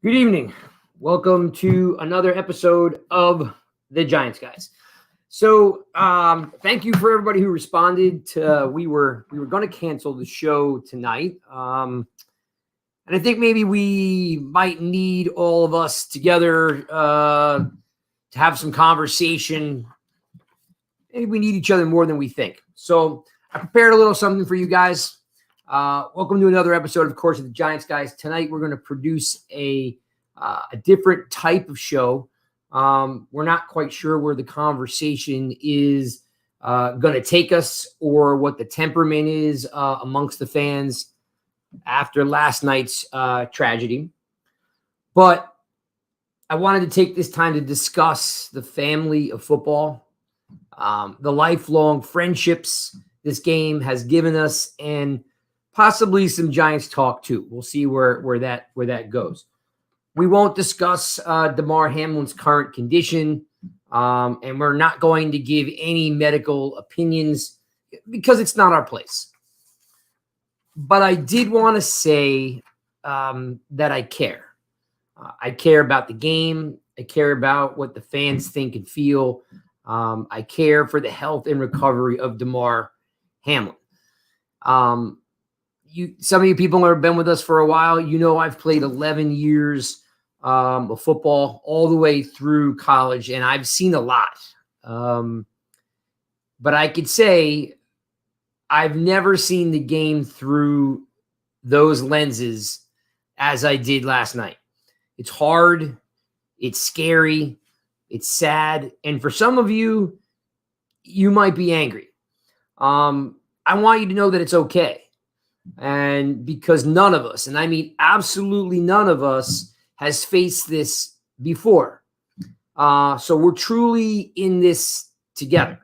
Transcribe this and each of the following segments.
Good evening. Welcome to another episode of the Giants Guys. So, thank you for everybody who responded to. We were going to cancel the show tonight, and I think maybe we might need all of us together to have some conversation. Maybe we need each other more than we think. So, I prepared a little something for you guys. Welcome to another episode, of course, of the Giants Guys. Tonight, we're going to produce a different type of show. We're not quite sure where the conversation is going to take us or what the temperament is amongst the fans after last night's tragedy. But I wanted to take this time to discuss the family of football, the lifelong friendships this game has given us, and possibly some Giants talk too. We'll see where that goes. We won't discuss Damar Hamlin's current condition, and we're not going to give any medical opinions because it's not our place. But I did want to say that I care. I care about the game. I care about what the fans think and feel. I care for the health and recovery of Damar Hamlin. Some of you people who have been with us for a while, you know I've played 11 years of football all the way through college, and I've seen a lot. But I could say I've never seen the game through those lenses as I did last night. It's hard. It's scary. It's sad. And for some of you, you might be angry. I want you to know that it's okay. And because none of us, and I mean absolutely none of us, has faced this before. So we're truly in this together.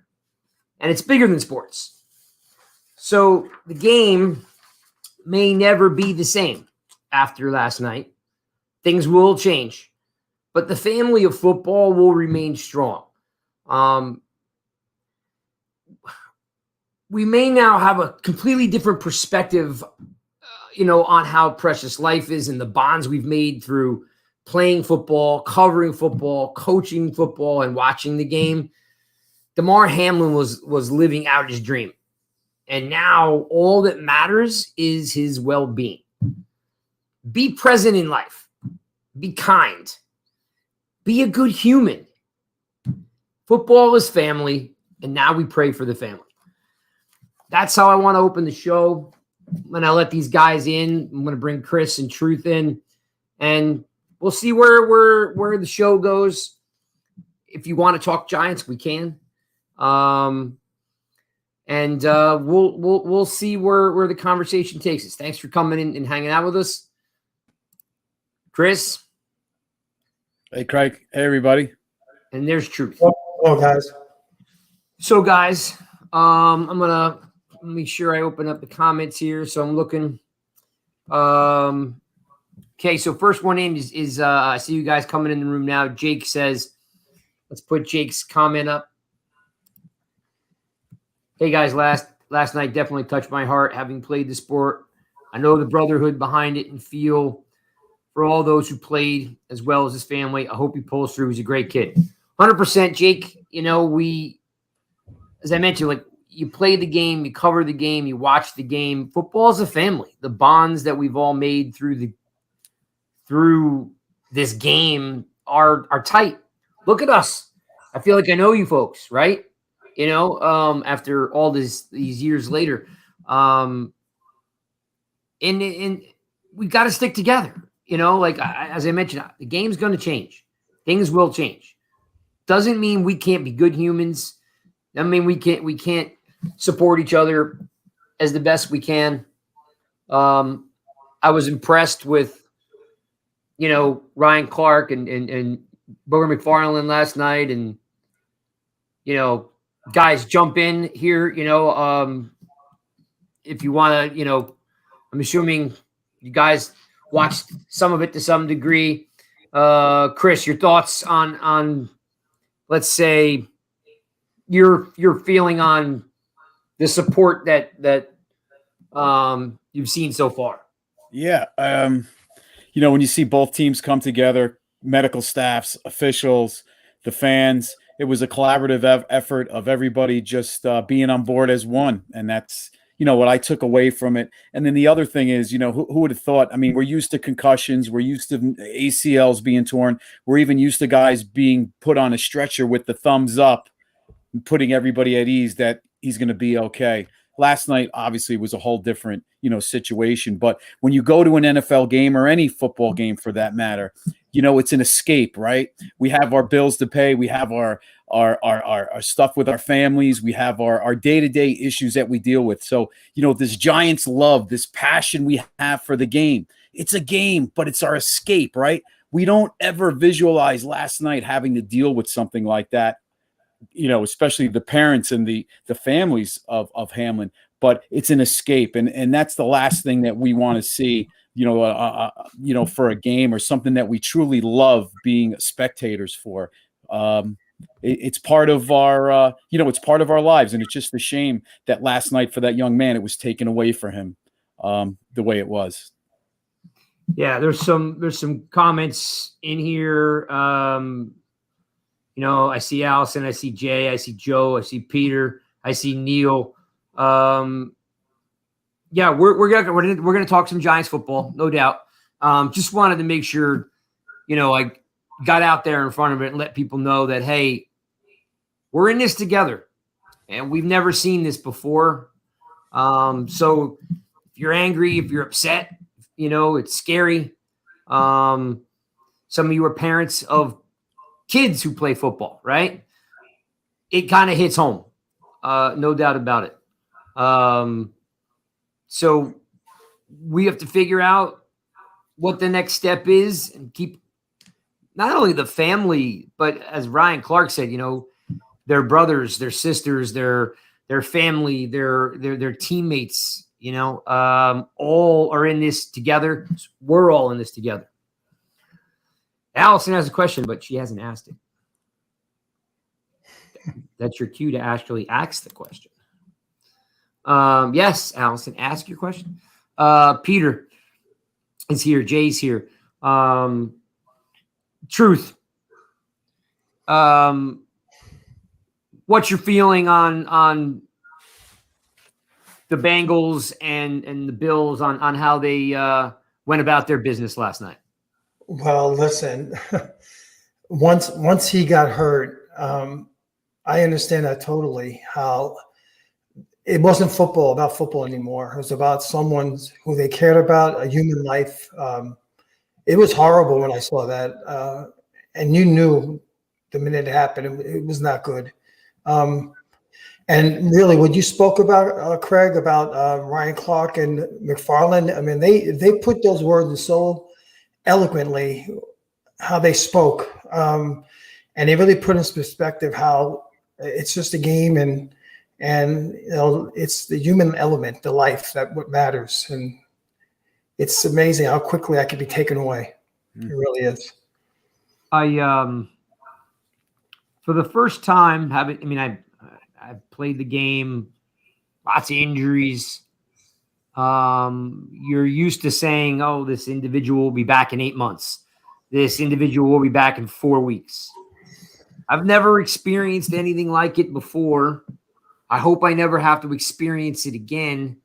And it's bigger than sports. So the game may never be the same after last night. Things will change. But the family of football will remain strong. We may now have a completely different perspective, on how precious life is and the bonds we've made through playing football, covering football, coaching football, and watching the game. Damar Hamlin was living out his dream. And now all that matters is his well-being. Be present in life. Be kind. Be a good human. Football is family, and now we pray for the family. That's how I want to open the show. When I let these guys in, I'm going to bring Chris and Truth in, and we'll see where the show goes. If you want to talk Giants, we can, and we'll see where the conversation takes us. Thanks for coming in and hanging out with us, Chris. Hey, Craig. Hey, everybody. And there's Truth. Hello, guys. So, guys, I'm gonna make sure I open up the comments here. So I'm looking. Okay, so first one in is I see you guys coming in the room now. Jake says, let's put Jake's comment up. Hey guys, last night definitely touched my heart having played the sport. I know the brotherhood behind it and feel for all those who played as well as his family. I hope he pulls through. He's a great kid. 100%, Jake. We, as I mentioned, you play the game, you cover the game, you watch the game. Football is a family. The bonds that we've all made through this game are tight. Look at us. I feel like I know you folks, right? After all these years later. And we got to stick together. As I mentioned, the game's going to change. Things will change. Doesn't mean we can't be good humans. I mean, we can't support each other as the best we can. I was impressed with, Ryan Clark and Booger McFarland last night. And, guys, jump in here, if you want to, I'm assuming you guys watched some of it to some degree. Chris, your thoughts on let's say, your feeling on the support that you've seen so far. Yeah. when you see both teams come together, medical staffs, officials, the fans, it was a collaborative effort of everybody just being on board as one. And that's, what I took away from it. And then the other thing is, who would have thought? I mean, we're used to concussions. We're used to ACLs being torn. We're even used to guys being put on a stretcher with the thumbs up, putting everybody at ease that he's going to be okay. Last night, obviously, was a whole different, situation. But when you go to an NFL game or any football game for that matter, it's an escape, right? We have our bills to pay. We have our stuff with our families. We have our day-to-day issues that we deal with. So, this Giants love, this passion we have for the game. It's a game, but it's our escape, right? We don't ever visualize last night having to deal with something like that, especially the parents and the families of Hamlin. But it's an escape, and that's the last thing that we want to see, for a game or something that we truly love being spectators for. It's part of our, it's part of our lives, and it's just a shame that last night for that young man, it was taken away from him the way it was. Yeah, there's some comments in here. I see Allison, I see Jay, I see Joe, I see Peter, I see Neil. We're gonna talk some Giants football, no doubt. Just wanted to make sure, I got out there in front of it and let people know that, hey, we're in this together, and we've never seen this before. So if you're angry, if you're upset, it's scary. Some of you are parents of kids who play football, right? It kind of hits home, no doubt about it. So we have to figure out what the next step is and keep not only the family, but as Ryan Clark said, their brothers, their sisters, their family, their teammates, all are in this together. We're all in this together. Allison has a question, but she hasn't asked it. That's your cue to actually ask the question. Yes, Allison, ask your question. Peter is here. Jay's here. Truth. What's your feeling on the Bengals and the Bills on how they went about their business last night? Well, listen, once he got hurt, I understand that totally, how it wasn't about football anymore. It was about someone who they cared about, a human life. It was horrible when I saw that. And you knew the minute it happened, it was not good. And really, what you spoke about, Craig, about Ryan Clark and McFarland, I mean, they put those words so eloquently, how they spoke. And they really put in perspective how it's just a game, and it's the human element, the life, that what matters. And it's amazing how quickly that can be taken away. It really is. For the first time, I've played the game, lots of injuries. You're used to saying, oh, this individual will be back in 8 months. This individual will be back in 4 weeks. I've never experienced anything like it before. I hope I never have to experience it again.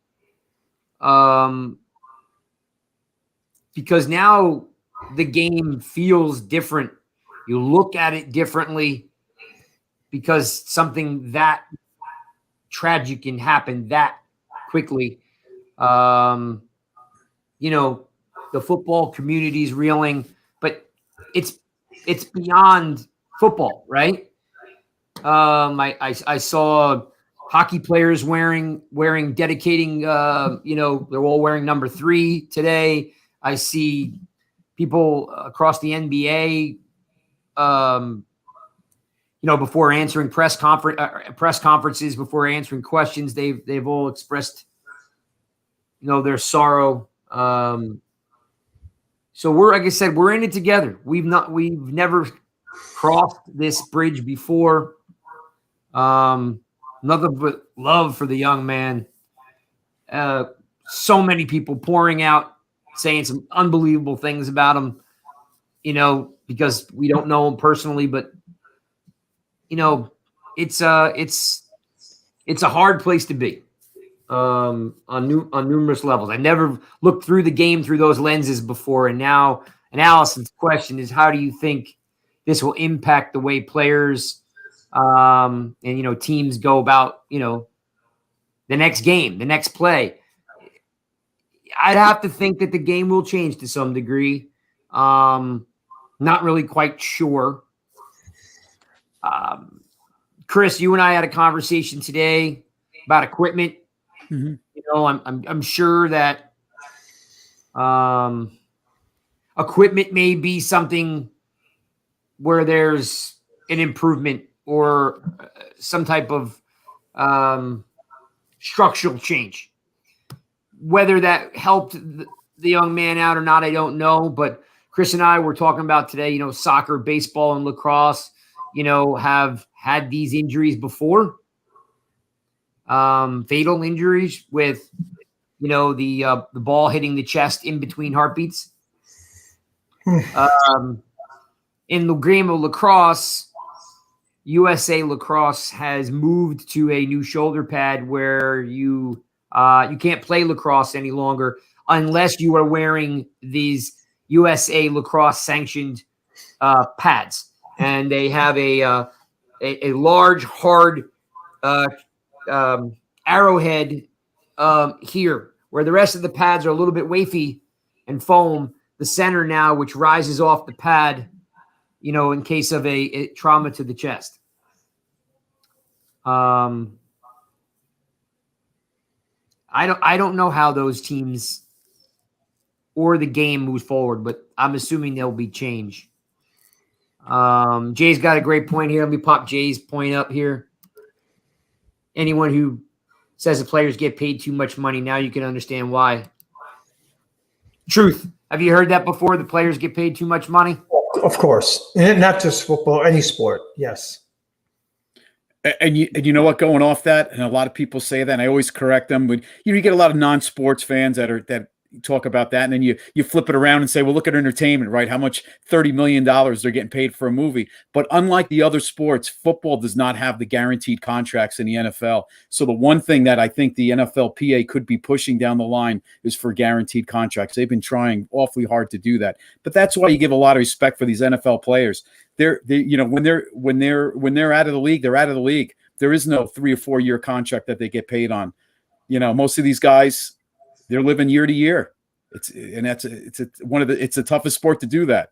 Because now the game feels different. You look at it differently because something that tragic can happen that quickly. The football community's reeling, but it's beyond football, right? I saw hockey players dedicating, they're all wearing number 3 today. I see people across the NBA, before answering press conferences, before answering questions, they've all expressed, their sorrow. So like I said, we're in it together. We've never crossed this bridge before. Nothing but love for the young man. So many people pouring out saying some unbelievable things about him, because we don't know him personally, but it's a hard place to be on numerous levels. I never looked through the game through those lenses before, and now Allison's question is, how do you think this will impact the way players and teams go about the next game, the next play? I'd have to think that the game will change to some degree. Not really quite sure. Chris, you and I had a conversation today about equipment. Mm-hmm. I'm sure that equipment may be something where there's an improvement or some type of structural change. Whether that helped the young man out or not, I don't know. But Chris and I were talking about today, soccer, baseball, and lacrosse, have had these injuries before. Fatal injuries with, the ball hitting the chest in between heartbeats. In the game of lacrosse, USA Lacrosse has moved to a new shoulder pad where you can't play lacrosse any longer unless you are wearing these USA Lacrosse sanctioned pads, and they have a large, hard arrowhead here, where the rest of the pads are a little bit wafy and foam. The center now, which rises off the pad, in case of a trauma to the chest. I don't know how those teams or the game moves forward, but I'm assuming there'll be change. Jay's got a great point here. Let me pop Jay's point up here. Anyone who says the players get paid too much money, now you can understand why. Truth. Have you heard that before? The players get paid too much money? Of course. And not just football, any sport. Yes. And you know what, going off that, and a lot of people say that, and I always correct them, but you get a lot of non-sports fans that talk about that, and then you flip it around and say, well, look at entertainment, right? How much $30 million they're getting paid for a movie. But unlike the other sports, football does not have the guaranteed contracts in the NFL. So the one thing that I think the NFLPA could be pushing down the line is for guaranteed contracts. They've been trying awfully hard to do that. But that's why you give a lot of respect for these NFL players. When they're out of the league, they're out of the league. There is no 3 or 4 year contract that they get paid on. Most of these guys, they're living year to year. It's the toughest sport to do that.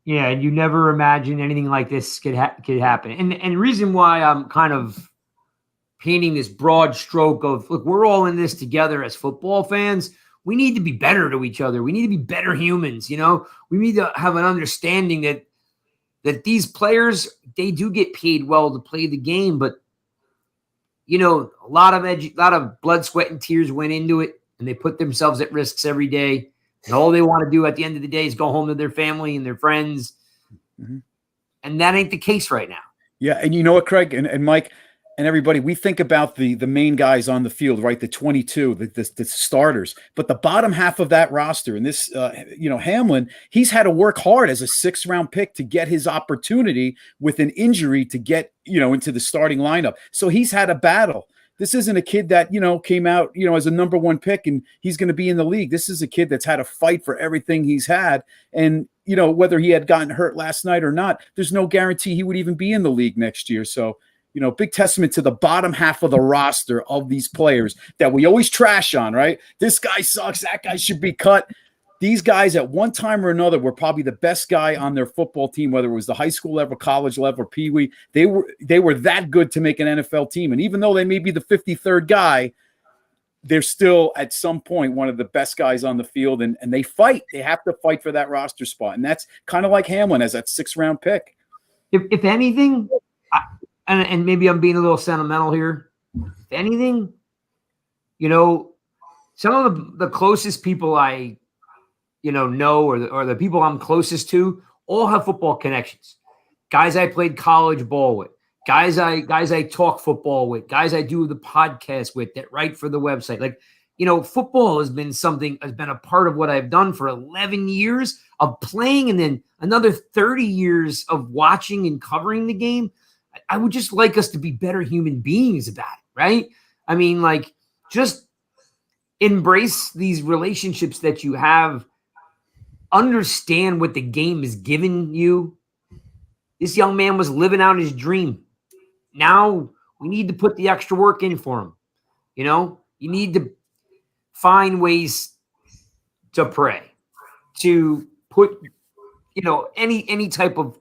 Yeah, and you never imagine anything like this could happen. And the reason why I'm kind of painting this broad stroke of, look, we're all in this together as football fans. We need to be better to each other. We need to be better humans. We need to have an understanding that these players, they do get paid well to play the game, but a lot of blood, sweat, and tears went into it, and they put themselves at risks every day. And all they want to do at the end of the day is go home to their family and their friends. Mm-hmm. And that ain't the case right now. Yeah, and you know what, Craig and Mike and everybody, we think about the main guys on the field, right? The 22, the starters, but the bottom half of that roster, and this, Hamlin, he's had to work hard as a 6th round pick to get his opportunity with an injury to get, into the starting lineup. So he's had a battle. This isn't a kid that, came out, as a number 1 pick and he's going to be in the league. This is a kid that's had to fight for everything he's had. And, whether he had gotten hurt last night or not, there's no guarantee he would even be in the league next year. So, big testament to the bottom half of the roster of these players that we always trash on, right? This guy sucks. That guy should be cut. These guys at one time or another were probably the best guy on their football team, whether it was the high school level, college level, or peewee. They were that good to make an NFL team. And even though they may be the 53rd guy, they're still at some point one of the best guys on the field. And they fight. They have to fight for that roster spot. And that's kind of like Hamlin as that 6th round pick. If anything, and maybe I'm being a little sentimental here. If anything, some of the closest people I, know or the people I'm closest to all have football connections. Guys I played college ball with, guys I talk football with, guys I do the podcast with that write for the website. Like football has been a part of what I've done for 11 years of playing, and then another 30 years of watching and covering the game. I would just like us to be better human beings about it, right? I mean, like, just embrace these relationships that you have. Understand what the game has given you. This young man was living out his dream. Now we need to put the extra work in for him. You need to find ways to pray, to put, any type of,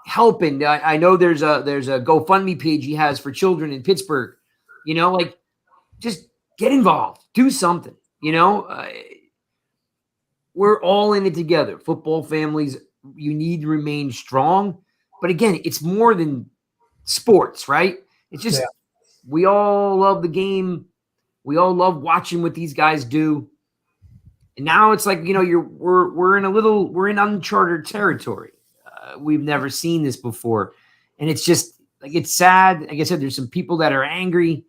helping. I know there's a GoFundMe page he has for children in Pittsburgh. Just get involved, do something. We're all in it together. Football families, you need to remain strong. But again, it's more than sports, right? It's just we all love the game. We all love watching what these guys do. And now it's like, we're in uncharted territory. We've never seen this before. And it's just like, it's sad. Like I said, there's some people that are angry,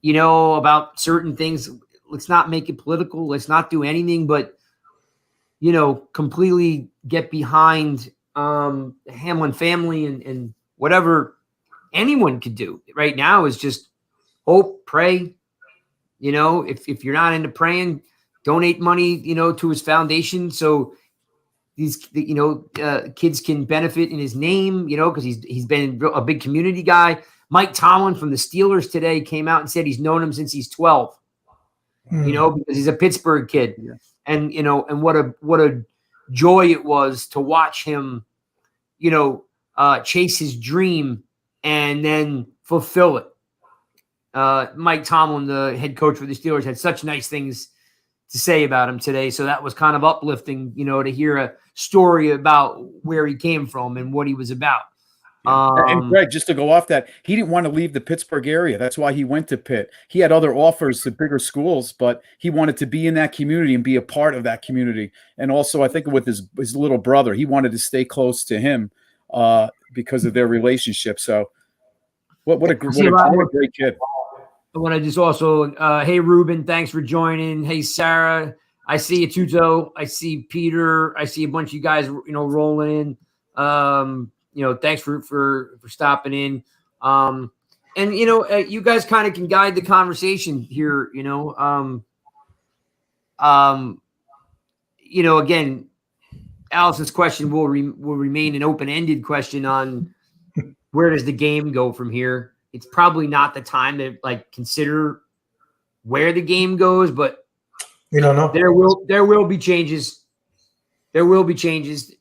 about certain things. Let's not make it political. Let's not do anything but, completely get behind the Hamlin family and whatever anyone could do right now is just hope, pray. If you're not into praying, donate money, to his foundation. So these, kids can benefit in his name, because he's been a big community guy. Mike Tomlin from the Steelers today came out and said he's known him since he's 12, because he's a Pittsburgh kid. Yeah. And, and what a joy it was to watch him, chase his dream and then fulfill it. Mike Tomlin, the head coach for the Steelers, had such nice things to say about him today. So that was kind of uplifting, to hear a story about where he came from and what he was about. And Greg, just to go off that, he didn't want to leave the Pittsburgh area. That's why he went to Pitt. He had other offers to bigger schools, but he wanted to be in that community and be a part of that community. And also, I think with his little brother, he wanted to stay close to him because of their relationship. So what a great kid. I want to just also, hey, Ruben, thanks for joining. Hey, Sarah, I see you, Tuto. I see Peter. I see a bunch of you guys, rolling in. Thanks for stopping in. And, you guys kind of can guide the conversation here, again, Allison's question will remain an open-ended question on where does the game go from here. It's probably not the time to consider where the game goes, but we don't know. There will be changes. There will be changes,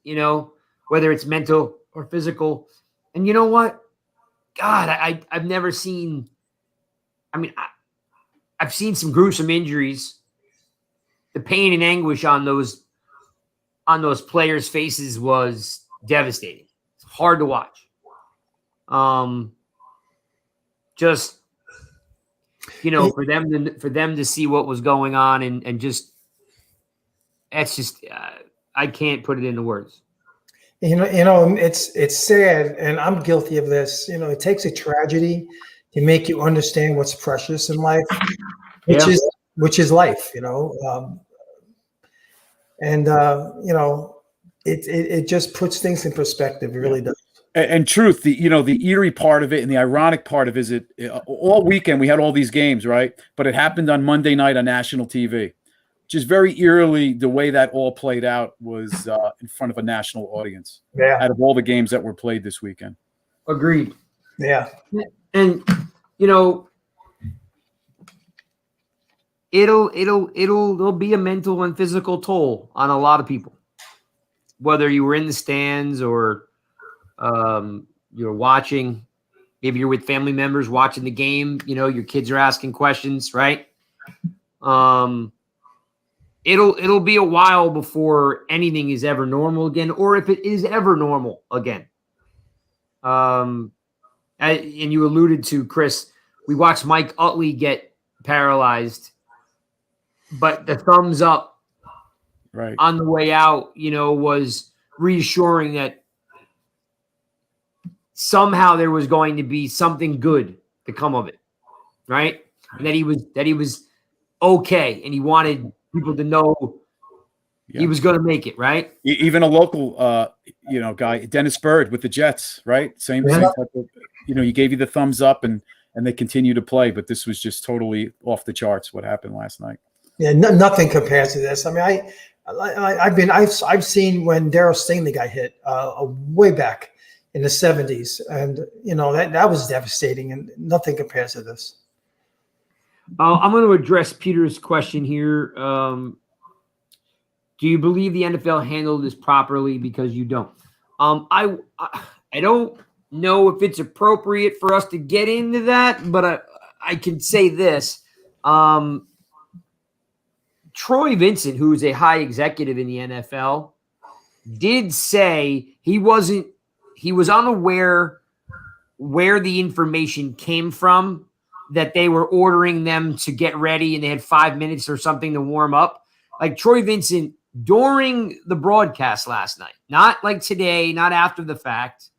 whether it's mental or physical. And you know what? God, I've never seen. I've seen some gruesome injuries. The pain and anguish on those players' faces was devastating. It's hard to watch. Just for them to see what was going on and just that's just I can't put it into words. It's sad, and I'm guilty of this. It takes a tragedy to make you understand what's precious in life, which is life. It just puts things in perspective. It really does. And truth, the eerie part of it and the ironic part of it is all weekend we had all these games, right? But it happened on Monday night on national TV. Just very eerily, the way that all played out was in front of a national audience. Yeah. Out of all the games that were played this weekend. Agreed. Yeah. And there'll be a mental and physical toll on a lot of people, whether you were in the stands or you're watching. Maybe you're with family members watching the game. Your kids are asking questions, right? It'll be a while before anything is ever normal again, or if it is ever normal again. And you alluded to, Chris, we watched Mike Utley get paralyzed, but the thumbs up on the way out, was reassuring that somehow there was going to be something good to come of it, right? and that he was okay, and he wanted people to know he was going to make it, right? Even a local, guy, Dennis Bird with the Jets, right? Same type of, he gave you the thumbs up, and they continue to play. But this was just totally off the charts. What happened last night? Yeah, nothing compares to this. I mean, I've seen when Darryl Stingley got hit way back in the 70s, and that was devastating, and nothing compares to this. I'm going to address Peter's question here. Do you believe the NFL handled this properly? Because you don't. I don't know if it's appropriate for us to get into that, but I can say this. Troy Vincent, who is a high executive in the NFL, did say he was unaware where the information came from, that they were ordering them to get ready and they had 5 minutes or something to warm up. Like Troy Vincent during the broadcast last night, not like today, not after the fact.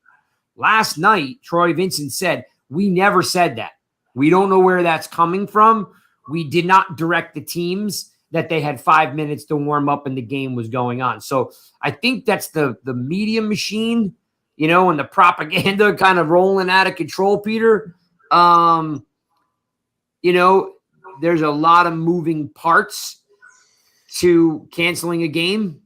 Last night, Troy Vincent said, "We never said that. We don't know where that's coming from. We did not direct the teams that they had 5 minutes to warm up and the game was going on." So I think that's the media machine, and the propaganda kind of rolling out of control, Peter. There's a lot of moving parts to canceling a game.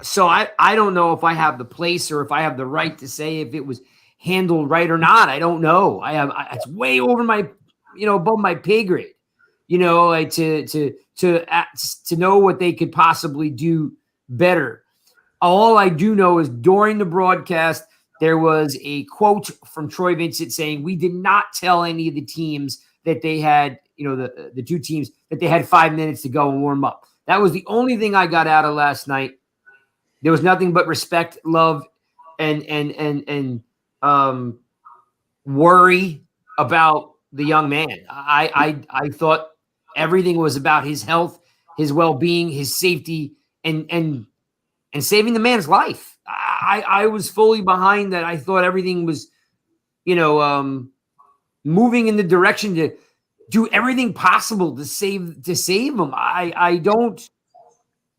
So I don't know if I have the place or if I have the right to say if it was handled right or not. I don't know. It's way over my, above my pay grade, like to know what they could possibly do better. All I do know is during the broadcast, there was a quote from Troy Vincent saying, "We did not tell any of the teams that they had, the two teams, that they had 5 minutes to go and warm up." That was the only thing I got out of last night. There was nothing but respect, love, and worry about the young man. I thought everything was about his health, his well-being, his safety, and saving the man's life. I was fully behind that. I thought everything was, moving in the direction to do everything possible to save him. I don't.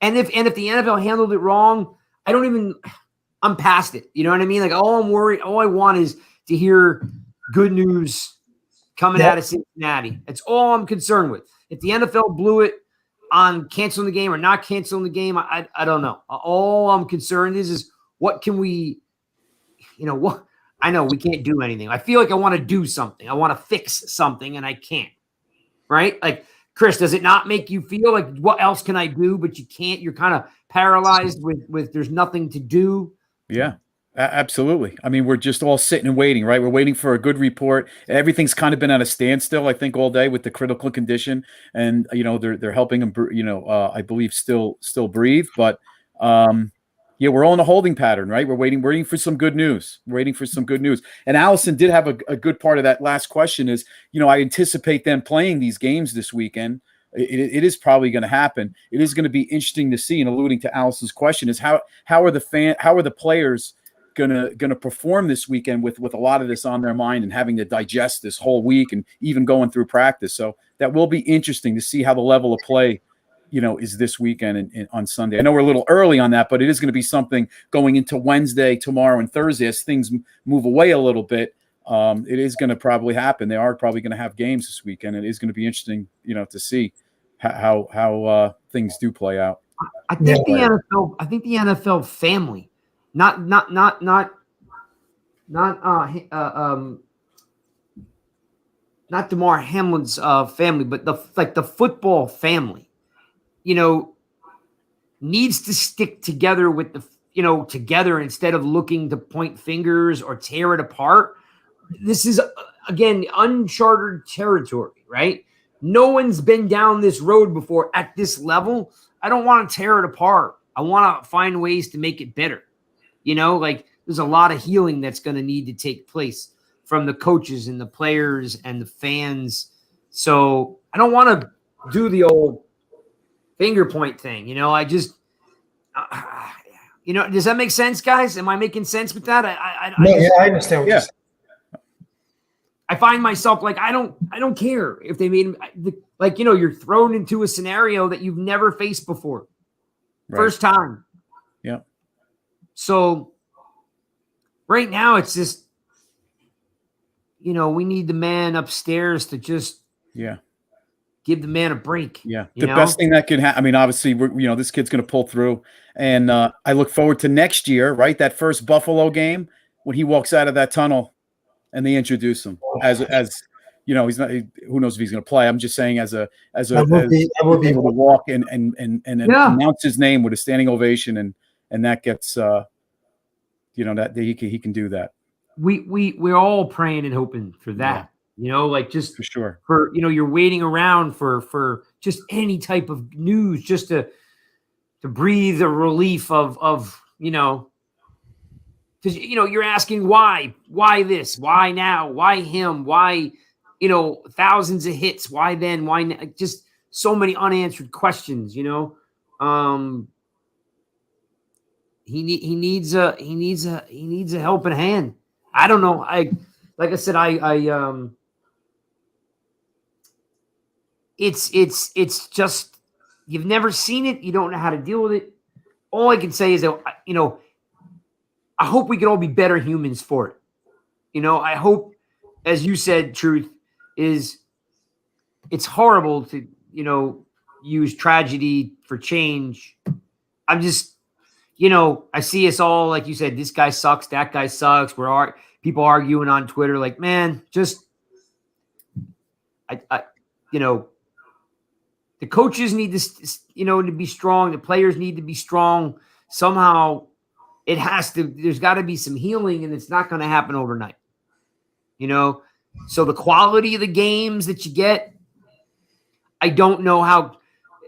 And if the NFL handled it wrong, I'm past it. You know what I mean? Like, all I want is to hear good news coming out of Cincinnati. That's all I'm concerned with. If the NFL blew it on canceling the game or not canceling the game, I don't know. All I'm concerned is what can we, what? I know we can't do anything. I feel like I want to do something. I want to fix something, and I can't. Right? Like, Chris, does it not make you feel like what else can I do? But you can't. You're kind of paralyzed with there's nothing to do. Yeah, absolutely. I mean, we're just all sitting and waiting, right? We're waiting for a good report. Everything's kind of been at a standstill, I think, all day with the critical condition, and they're helping him, I believe still breathe, but yeah, we're all in a holding pattern, right? We're waiting for some good news. And Allison did have a good part of that last question is, I anticipate them playing these games this weekend. It is probably going to happen. It is going to be interesting to see, and alluding to Allison's question is how are the players going to perform this weekend with a lot of this on their mind and having to digest this whole week and even going through practice. So that will be interesting to see how the level of play is this weekend and on Sunday. I know we're a little early on that, but it is going to be something going into Wednesday, tomorrow, and Thursday as things move away a little bit. It is going to probably happen. They are probably going to have games this weekend. It is going to be interesting, to see how things do play out. I think the NFL family, not Damar Hamlin's family, but the football family, needs to stick together with together instead of looking to point fingers or tear it apart. This is, again, uncharted territory, right? No one's been down this road before at this level. I don't want to tear it apart. I want to find ways to make it better. There's a lot of healing that's going to need to take place from the coaches and the players and the fans. So I don't want to do the old finger point thing. I just, does that make sense, guys? Am I making sense with that? I understand what you're saying. I find myself like, I don't care if they made like, you're thrown into a scenario that you've never faced before. Right. First time. Yeah. So right now it's just, we need the man upstairs to just give the man a break. Yeah. The best thing that could happen, I mean, obviously, this kid's going to pull through. And I look forward to next year, right? That first Buffalo game when he walks out of that tunnel and they introduce him as he's not, who knows if he's going to play. I'm just saying as able to walk and announce his name with a standing ovation. And that gets, that he can do that. We're all praying and hoping for that. Like just for sure. You're waiting around for just any type of news just to breathe a relief of because you're asking why this, why now, why him, why thousands of hits, why then, why now? Just so many unanswered questions. He needs a helping hand. I don't know. Like I said, it's just, you've never seen it. You don't know how to deal with it. All I can say is that, I hope we can all be better humans for it. I hope, as you said, Truth, is it's horrible to, use tragedy for change. I'm just, I see us all, like you said, this guy sucks, that guy sucks. People arguing on Twitter, like, man, just, the coaches need to, to be strong. The players need to be strong. Somehow there's got to be some healing, and it's not going to happen overnight. So the quality of the games that you get, I don't know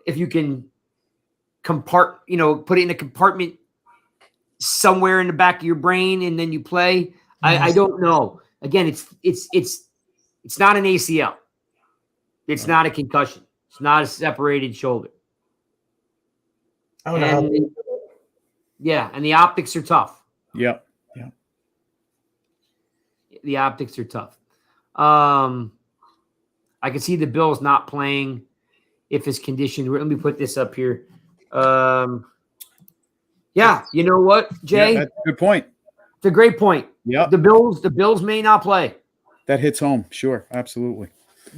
if you can put it in a compartment somewhere in the back of your brain and then you play. I don't know. Again, it's not an ACL. It's not a concussion. It's not a separated shoulder. And the optics are tough. Yeah. The optics are tough. I can see the Bills not playing if his condition. Let me put this up here. You know what, Jay? Yeah, that's a good point. It's a great point. Yeah. The Bills may not play. That hits home. Sure. Absolutely.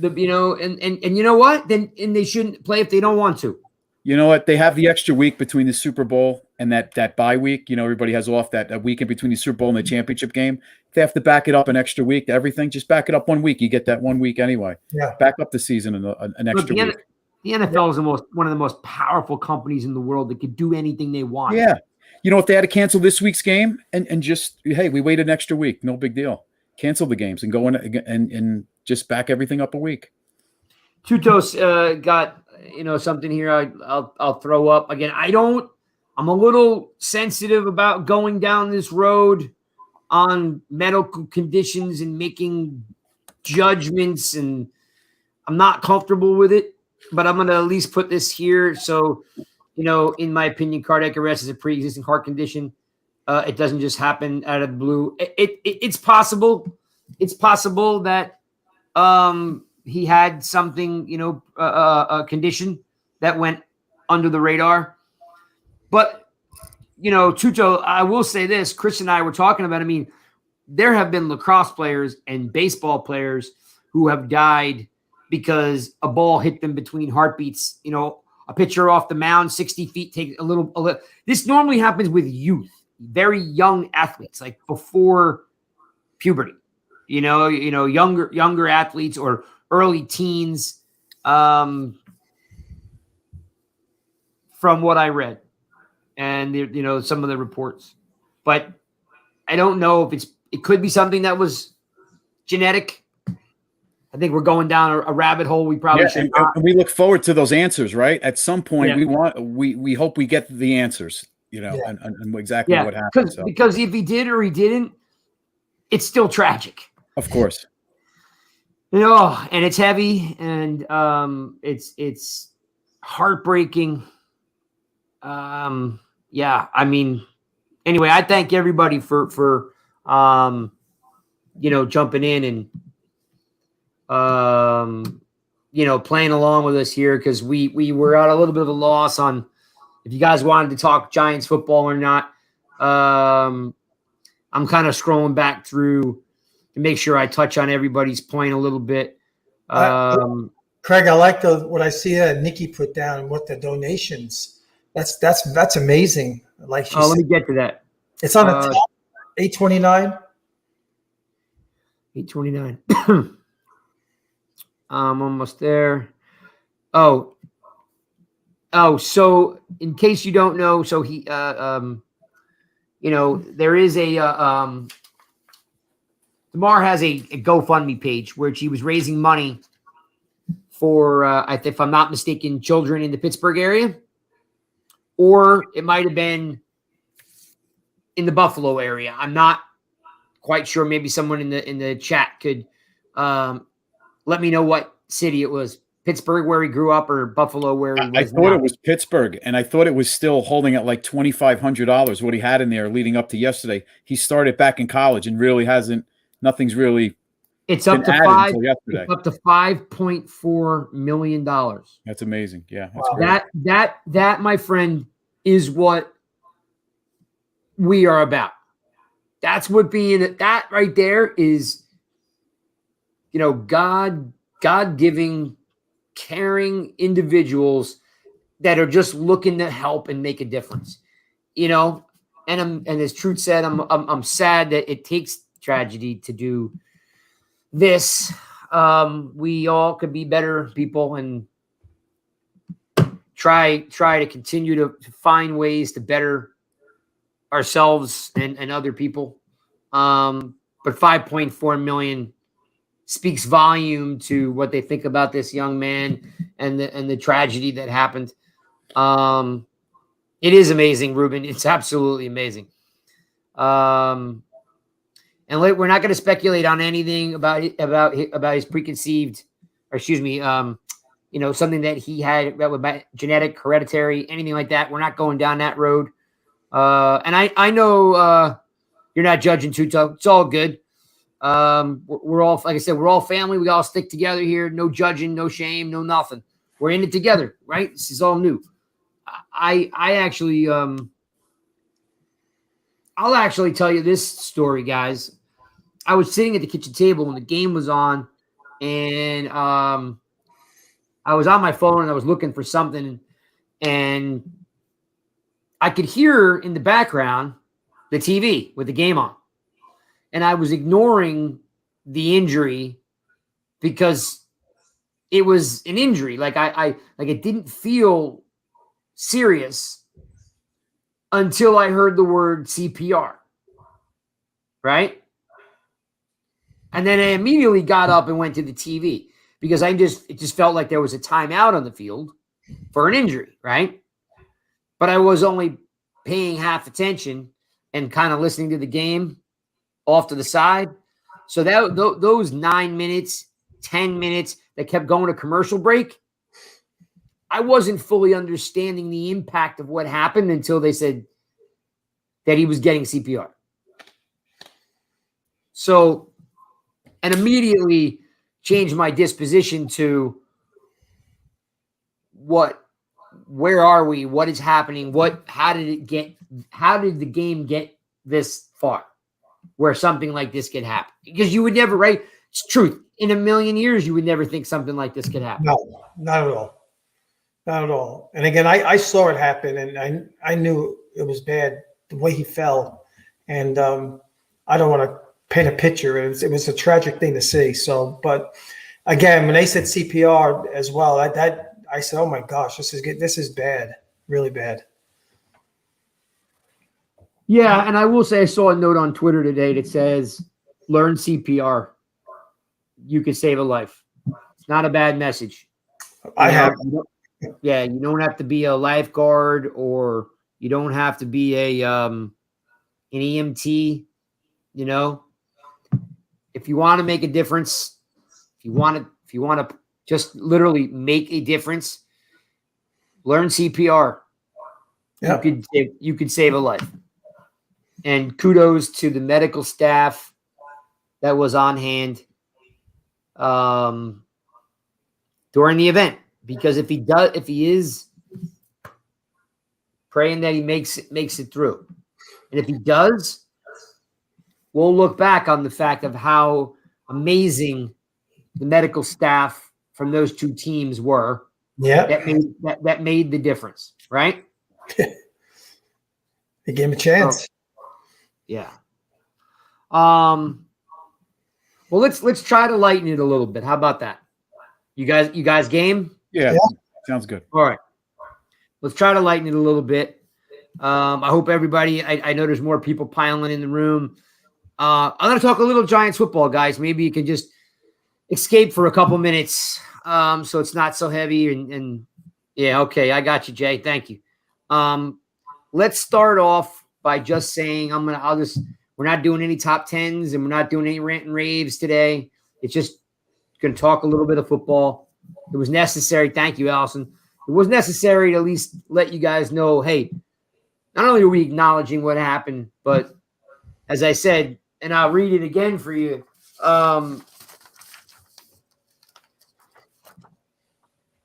And you know what? Then they shouldn't play if they don't want to. You know what? They have the extra week between the Super Bowl and that bye week. Everybody has off that weekend between the Super Bowl and the championship game. If they have to back it up an extra week to everything, just back it up 1 week. You get that 1 week anyway. Yeah. Back up the season an extra week. The NFL is one of the most powerful companies in the world that could do anything they want. Yeah. If they had to cancel this week's game and just, hey, we waited an extra week, no big deal. Cancel the games and go in and just back everything up a week. Tutos got something here. I'll throw up again. I'm a little sensitive about going down this road on medical conditions and making judgments, and I'm not comfortable with it, but I'm going to at least put this here. So, in my opinion, cardiac arrest is a pre-existing heart condition. It doesn't just happen out of the blue. It's possible. It's possible that he had something, a condition that went under the radar. But, Tucho, I will say this. Chris and I were talking about, there have been lacrosse players and baseball players who have died because a ball hit them between heartbeats. A pitcher off the mound, 60 feet, take a little. This normally happens with youth, very young athletes, like before puberty. Younger athletes or early teens. From what I read, and some of the reports, but I don't know if it could be something that was genetic. I think we're going down a rabbit hole. We probably should not. And we look forward to those answers, right? At some point, we hope we get the answers, and exactly what happened. Because if he did or he didn't, it's still tragic. Of course. And it's heavy, and it's heartbreaking. Anyway, I thank everybody for jumping in and playing along with us here, because we were at a little bit of a loss on if you guys wanted to talk Giants football or not. I'm kind of scrolling back through to make sure I touch on everybody's point a little bit. Craig, I like what I see that Nikki put down, what the donations. That's amazing. Like she said, let me get to that. It's on the top, 829. 829. I'm almost there. Oh, so in case you don't know, so he there is a Damar has a GoFundMe page where she was raising money for if I'm not mistaken, children in the Pittsburgh area, or it might have been in the Buffalo area. I'm not quite sure. Maybe someone in the chat could let me know what city it was. Pittsburgh, where he grew up, or Buffalo, where he was. I thought it was Pittsburgh, and I thought it was still holding at like $2,500, what he had in there leading up to yesterday. He started back in college and really nothing's really. It's up to $5.4 million. That's amazing. Yeah, that's great. That, my friend, is what we are about. That's what that right there is, God-giving, caring individuals that are just looking to help and make a difference. And as Truth said, I'm sad that it takes tragedy to do this. We all could be better people and try to continue to find ways to better ourselves and other people. But 5.4 million speaks volume to what they think about this young man and the tragedy that happened. It is amazing, Ruben. It's absolutely amazing. And we're not going to speculate on anything about his preconceived, or excuse me, something that he had that was genetic, hereditary, anything like that. We're not going down that road. And I know you're not judging Tuto. It's all good. We're all, like I said, we're all family. We all stick together here. No judging, no shame, no nothing. We're in it together, right? This is all new. I actually, I'll actually tell you this story, guys. I was sitting at the kitchen table when the game was on, and I was on my phone and I was looking for something, and I could hear in the background the TV with the game on. And I was ignoring the injury because it was an injury. Like it didn't feel serious until I heard the word CPR. Right? And then I immediately got up and went to the TV because it just felt like there was a timeout on the field for an injury, right? But I was only paying half attention and kind of listening to the game off to the side. So those 9 minutes, 10 minutes that kept going to commercial break, I wasn't fully understanding the impact of what happened until they said that he was getting CPR. So, and immediately changed my disposition to where are we? What is happening? How did the game get this far where something like this could happen? Because you would never, right? It's truth. In a million years, you would never think something like this could happen. No, not at all. Not at all. And again, I saw it happen, and I knew it was bad the way he fell. And I don't want to paint a picture. It was a tragic thing to see. So, but again, when they said CPR as well, I said, "Oh my gosh, this is bad, really bad." Yeah, and I will say I saw a note on Twitter today that says, "Learn CPR. You can save a life." It's not a bad message. Yeah, you don't have to be a lifeguard, or you don't have to be an EMT. If you want to make a difference, if you want to just literally make a difference, learn CPR. Yeah. You could save a life. And kudos to the medical staff that was on hand. during the event, because if he is praying that he makes it through, and if he does, we'll look back on the fact of how amazing the medical staff from those two teams were. Yeah, that made the difference, right? They gave him a chance. Yeah. Well, let's try to lighten it a little bit. How about that? You guys game? Yeah. Sounds good. All right. Let's try to lighten it a little bit. I hope everybody. I know there's more people piling in the room. I'm going to talk a little Giants football, guys. Maybe you can just escape for a couple minutes, so it's not so heavy. And yeah, okay, I got you, Jay. Thank you. Let's start off by just saying we're not doing any top tens and we're not doing any rant and raves today. It's just going to talk a little bit of football. It was necessary. Thank you, Allison. It was necessary to at least let you guys know, hey, not only are we acknowledging what happened, but as I said, and I'll read it again for you.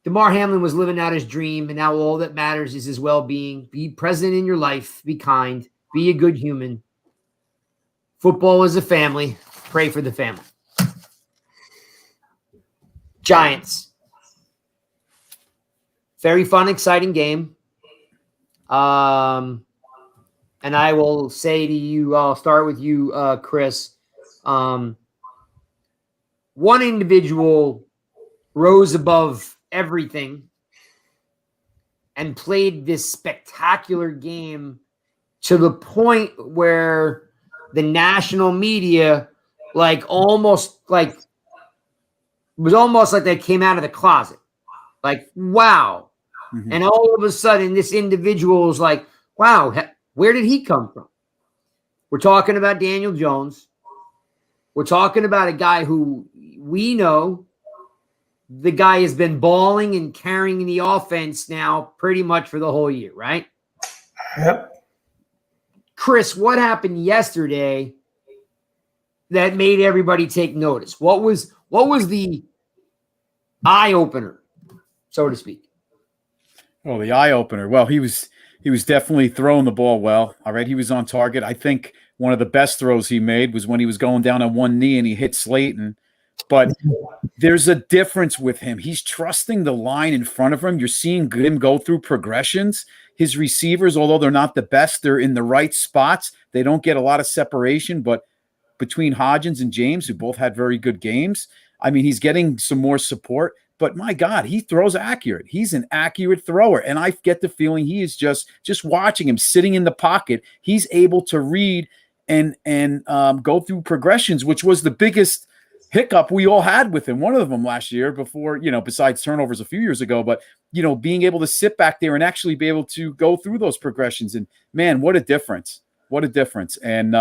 Damar Hamlin was living out his dream, and now all that matters is his well-being. Be present in your life. Be kind. Be a good human. Football is a family. Pray for the family. Giants. Very fun, exciting game. And I will say to you, I'll start with you, Chris. One individual rose above everything and played this spectacular game to the point where the national media it was almost like they came out of the closet. Like, wow. Mm-hmm. And all of a sudden this individual was like, wow, where did he come from? We're talking about Daniel Jones. We're talking about a guy who we know the guy has been balling and carrying the offense now pretty much for the whole year, right? Yep. Chris, what happened yesterday that made everybody take notice? What was the eye opener, so to speak? Oh, the eye opener. Well, he was definitely throwing the ball well. All right, he was on target. I think one of the best throws he made was when he was going down on one knee and he hit Slayton. But there's a difference with him. He's trusting the line in front of him. You're seeing him go through progressions. His receivers, although they're not the best, they're in the right spots. They don't get a lot of separation, but between Hodgins and James, who both had very good games, I mean, he's getting some more support. But my God, he throws accurate. He's an accurate thrower. And I get the feeling he is just watching him sitting in the pocket. He's able to read and go through progressions, which was the biggest hiccup we all had with him. One of them last year before, besides turnovers a few years ago, but, being able to sit back there and actually be able to go through those progressions. And man, what a difference. What a difference. And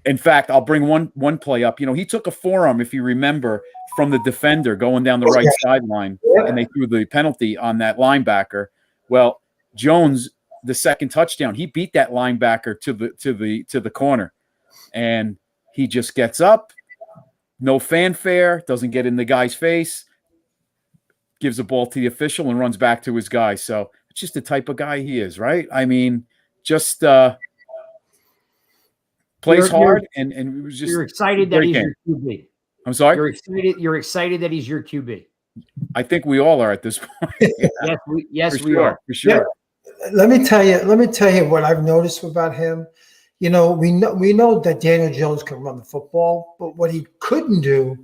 in fact, I'll bring one play up. He took a forearm, if you remember, from the defender going down the right sideline, and they threw the penalty on that linebacker. Well, Jones, the second touchdown, he beat that linebacker to the corner, and he just gets up, no fanfare, doesn't get in the guy's face, gives the ball to the official and runs back to his guy. So it's just the type of guy he is, right? I mean, just plays hard, and it was just. You're excited that he's your QB. I'm sorry? You're excited that he's your QB. I think we all are at this point. Yes, we are. For sure. Yeah. Let me tell you what I've noticed about him. We know that Daniel Jones can run the football, but what he couldn't do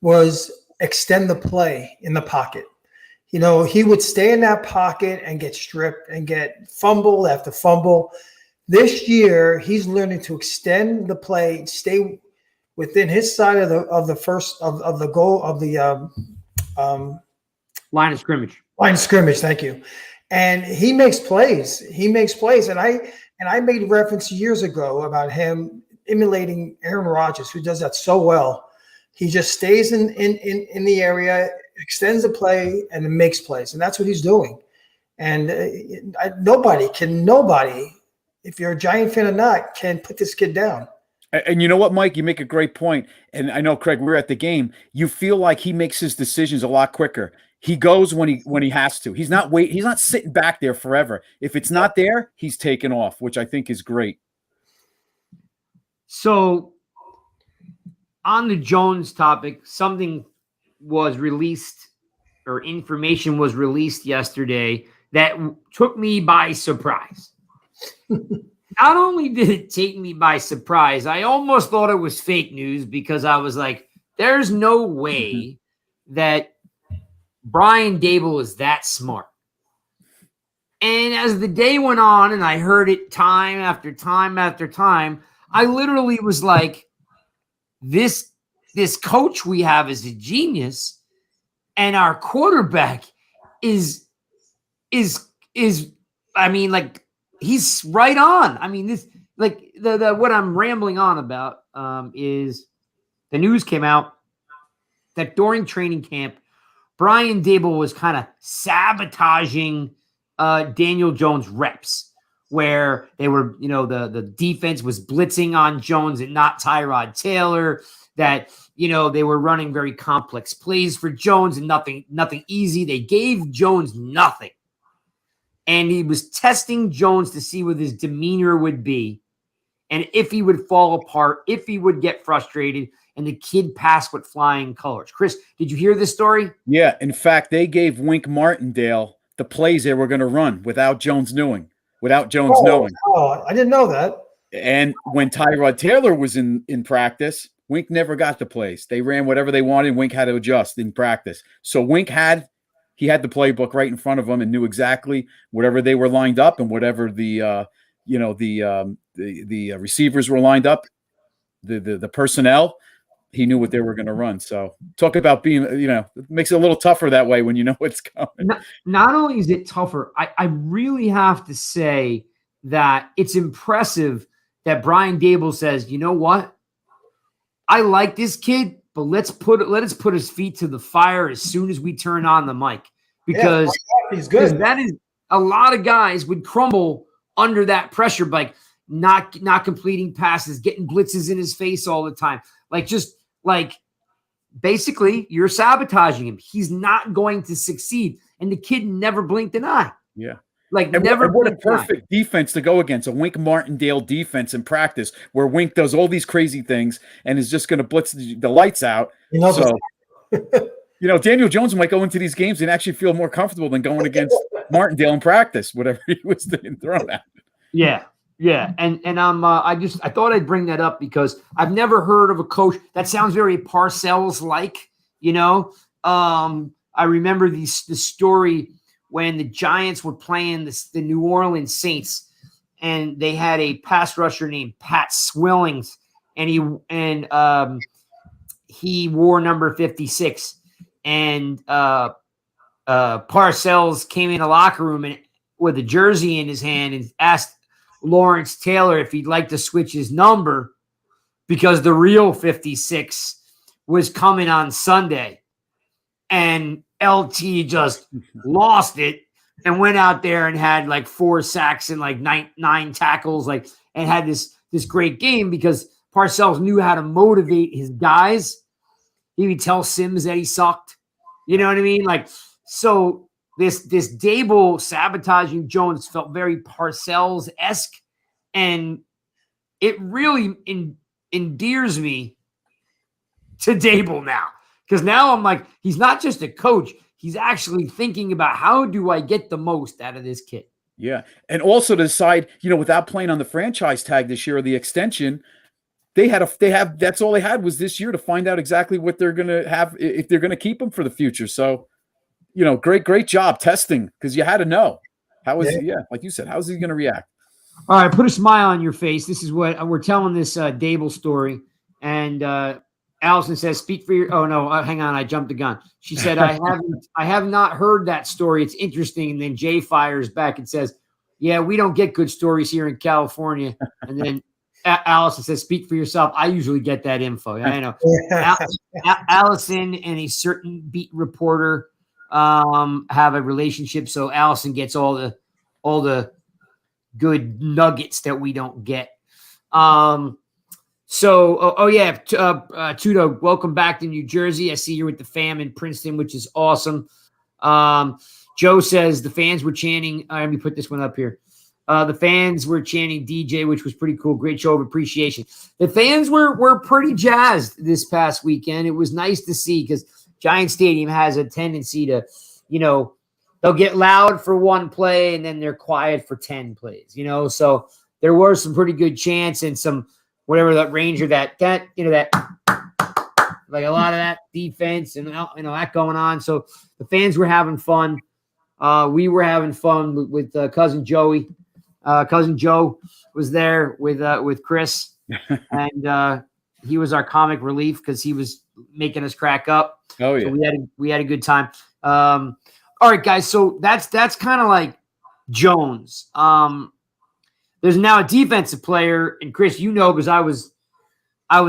was extend the play in the pocket. He would stay in that pocket and get stripped and get fumble after fumble. This year, he's learning to extend the play, stay within his side of the goal of the line of scrimmage. Line of scrimmage, thank you. And he makes plays. And I made reference years ago about him emulating Aaron Rodgers, who does that so well. He just stays in the area, extends the play, and makes plays. And that's what he's doing. And nobody, if you're a Giant fan or not, can put this kid down. And you know what, Mike? You make a great point. And I know, Craig, we're at the game. You feel like he makes his decisions a lot quicker. He goes when he has to. He's not He's not sitting back there forever. If it's not there, he's taking off, which I think is great. So on the Jones topic, something was released or information was released yesterday that took me by surprise. Not only did it take me by surprise, I almost thought it was fake news because I was like, there's no way that Brian Daboll is that smart. And as the day went on and I heard it time after time after time, I literally was like, this coach we have is a genius, and our quarterback is I mean, like, he's right on. I mean, this, like, the what I'm rambling on about is the news came out that during training camp, Brian Daboll was kind of sabotaging Daniel Jones reps, where they were, the defense was blitzing on Jones and not Tyrod Taylor, that, they were running very complex plays for Jones and nothing easy. They gave Jones nothing. And he was testing Jones to see what his demeanor would be and if he would fall apart, if he would get frustrated, and the kid passed with flying colors. Chris, did you hear this story? Yeah. In fact, they gave Wink Martindale the plays they were going to run without Jones knowing. Oh, I didn't know that. And when Tyrod Taylor was in practice, Wink never got the plays. They ran whatever they wanted. Wink had to adjust in practice. So Wink had the playbook right in front of him and knew exactly whatever they were lined up and whatever the receivers were lined up, the personnel. He knew what they were going to run. So talk about being, it makes it a little tougher that way when you know what's coming. Not only is it tougher, I really have to say that it's impressive that Brian Daboll says, you know what? I like this kid, but let us put his feet to the fire as soon as we turn on the mic. Because he's good. That is, a lot of guys would crumble under that pressure, like not completing passes, getting blitzes in his face all the time. Basically, you're sabotaging him. He's not going to succeed. And the kid never blinked an eye. Yeah. What a perfect defense to go against, a Wink Martindale defense in practice where Wink does all these crazy things and is just going to blitz the lights out. Daniel Jones might go into these games and actually feel more comfortable than going against Martindale in practice, whatever he was thrown at. Yeah. Yeah, and I thought I'd bring that up because I've never heard of a coach that sounds very Parcells-like. I remember the story when the Giants were playing the New Orleans Saints, and they had a pass rusher named Pat Swillings, and he wore number 56, and Parcells came in the locker room and with a jersey in his hand and asked Lawrence Taylor if he'd like to switch his number because the real 56 was coming on Sunday. And LT just lost it and went out there and had like 4 sacks and like nine tackles, and had this great game because Parcells knew how to motivate his guys. He would tell Sims that he sucked. You know what I mean? So this Daboll sabotaging Jones felt very Parcells-esque, and it really endears me to Daboll now. Because now I'm like, he's not just a coach. He's actually thinking about how do I get the most out of this kid. Yeah. And also to decide, without playing on the franchise tag this year or the extension, that's all they had was this year to find out exactly what they're going to have, if they're going to keep him for the future. So, great job testing because you had to know like you said, how is he going to react? All right. Put a smile on your face. This is what we're telling this Daboll story. And, Allison says, speak for your, oh no, hang on. I jumped the gun. She said, I have not heard that story. It's interesting. And then Jay fires back and says, yeah, we don't get good stories here in California. And then Allison says, speak for yourself. I usually get that info. I know. Allison and a certain beat reporter have a relationship. So Allison gets all the good nuggets that we don't get. So, yeah, Tudo, welcome back to New Jersey. I see you're with the fam in Princeton, which is awesome. Joe says the fans were chanting. Let me put this one up here. The fans were chanting DJ, which was pretty cool. Great show of appreciation. The fans were pretty jazzed this past weekend. It was nice to see because Giant Stadium has a tendency to, they'll get loud for one play and then they're quiet for 10 plays, So there were some pretty good chants and some whatever that Ranger that like a lot of that defense and that going on. So the fans were having fun. We were having fun with cousin Joey. Cousin Joe was there with Chris, and he was our comic relief because he was making us crack up. Oh yeah, so we had a good time. All right, guys. So that's kind of like Jones. There's now a defensive player, and Chris, because I was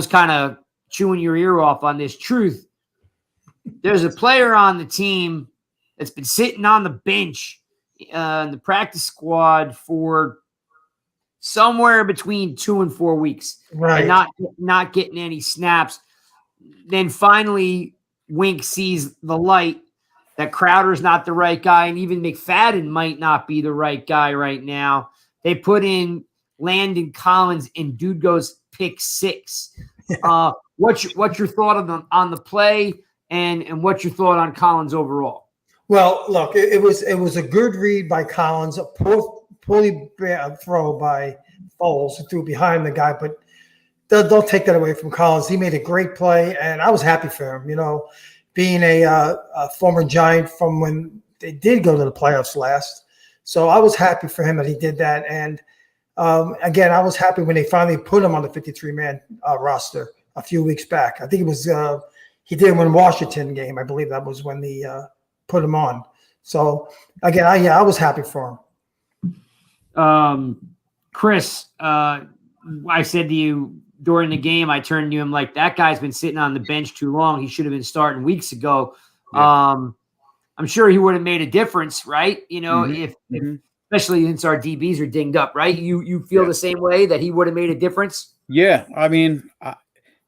kind of chewing your ear off on this truth. There's a player on the team that's been sitting on the bench in the practice squad for somewhere between 2 and 4 weeks, right? And not getting any snaps. Then finally, Wink sees the light that Crowder's not the right guy, and even McFadden might not be the right guy right now. They put in Landon Collins, and dude goes pick 6. What's your thought on the play, and what's your thought on Collins overall? Well, look, it was a good read by Collins, a poorly throw by Foles, who threw behind the guy, but don't take that away from Collins. He made a great play, and I was happy for him. Being a former Giant from when they did go to the playoffs last. So I was happy for him that he did that. And again, I was happy when they finally put him on the 53-man roster a few weeks back. I think it was he did win Washington game. I believe that was when they put him on. So again, I was happy for him. Chris, I said to you during the game, I turned to him like, that guy's been sitting on the bench too long. He should have been starting weeks ago. Yeah. I'm sure he would have made a difference, right? If especially since our DBs are dinged up, right? You feel the same way that he would have made a difference? Yeah, I mean,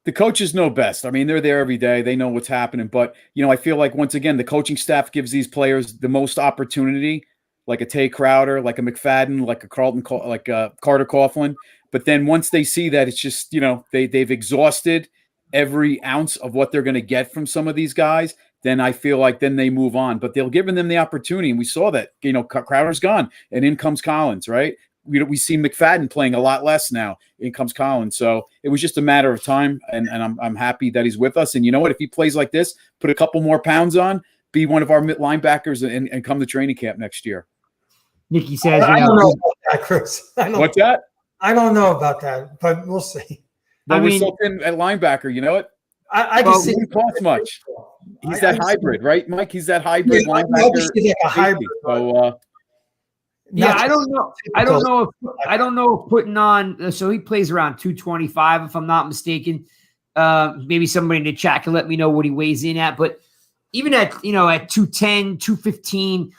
the coaches know best. I mean, they're there every day. They know what's happening. But, I feel like, once again, the coaching staff gives these players the most opportunity, like a Tay Crowder, like a McFadden, like a Carter Coughlin. But then once they see that it's just, they've exhausted every ounce of what they're going to get from some of these guys, then I feel like then they move on. But they'll give them the opportunity. And we saw that, Crowder's gone and in comes Collins, right? We see McFadden playing a lot less now. In comes Collins. So it was just a matter of time. And I'm happy that he's with us. And you know what? If he plays like this, put a couple more pounds on, be one of our linebackers and come to training camp next year. Nikki says, I don't know about that, Chris. What's that? I don't know about that, but we'll see. But we're so thin at linebacker, you know what? I can see it cost much. He's that hybrid, right, Mike? He's that hybrid linebacker. Like a hybrid. So, I don't know. I don't know if putting on. So he plays around 225, if I'm not mistaken. Maybe somebody in the chat can let me know what he weighs in at. But even at at 210, 215.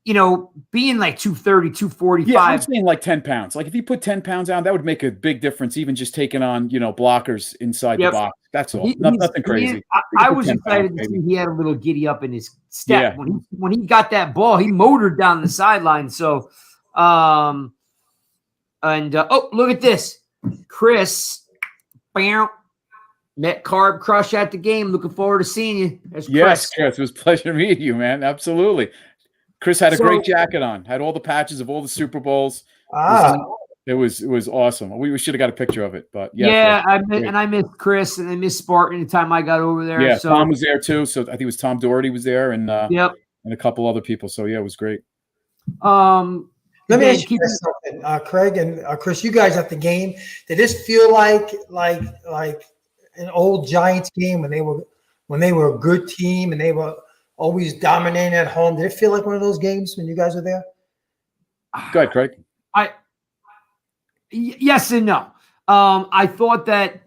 Being like 230, 245. Yeah, I'm saying like 10 pounds. Like if you put 10 pounds on, that would make a big difference, even just taking on, blockers inside the box. That's all. Nothing crazy. I was excited to see he had a little giddy up in his step. Yeah. When he got that ball, he motored down the sideline. So, look at this. Chris, met Carb Crush at the game. Looking forward to seeing you. Yes, Chris. It was a pleasure meeting you, man. Absolutely. Chris had a great jacket on, had all the patches of all the Super Bowls. It was awesome. We should have got a picture of it, but I missed Chris and I missed Spartan the time I got over there. Yeah, so Tom was there too. So I think it was Tom Doherty was there and a couple other people. So yeah, it was great. Let me ask you something, Craig and Chris. You guys at the game, did this feel like an old Giants game when they were a good team and they were always dominating at home? Did it feel like one of those games when you guys were there? Go ahead, Craig. Yes and no. I thought that,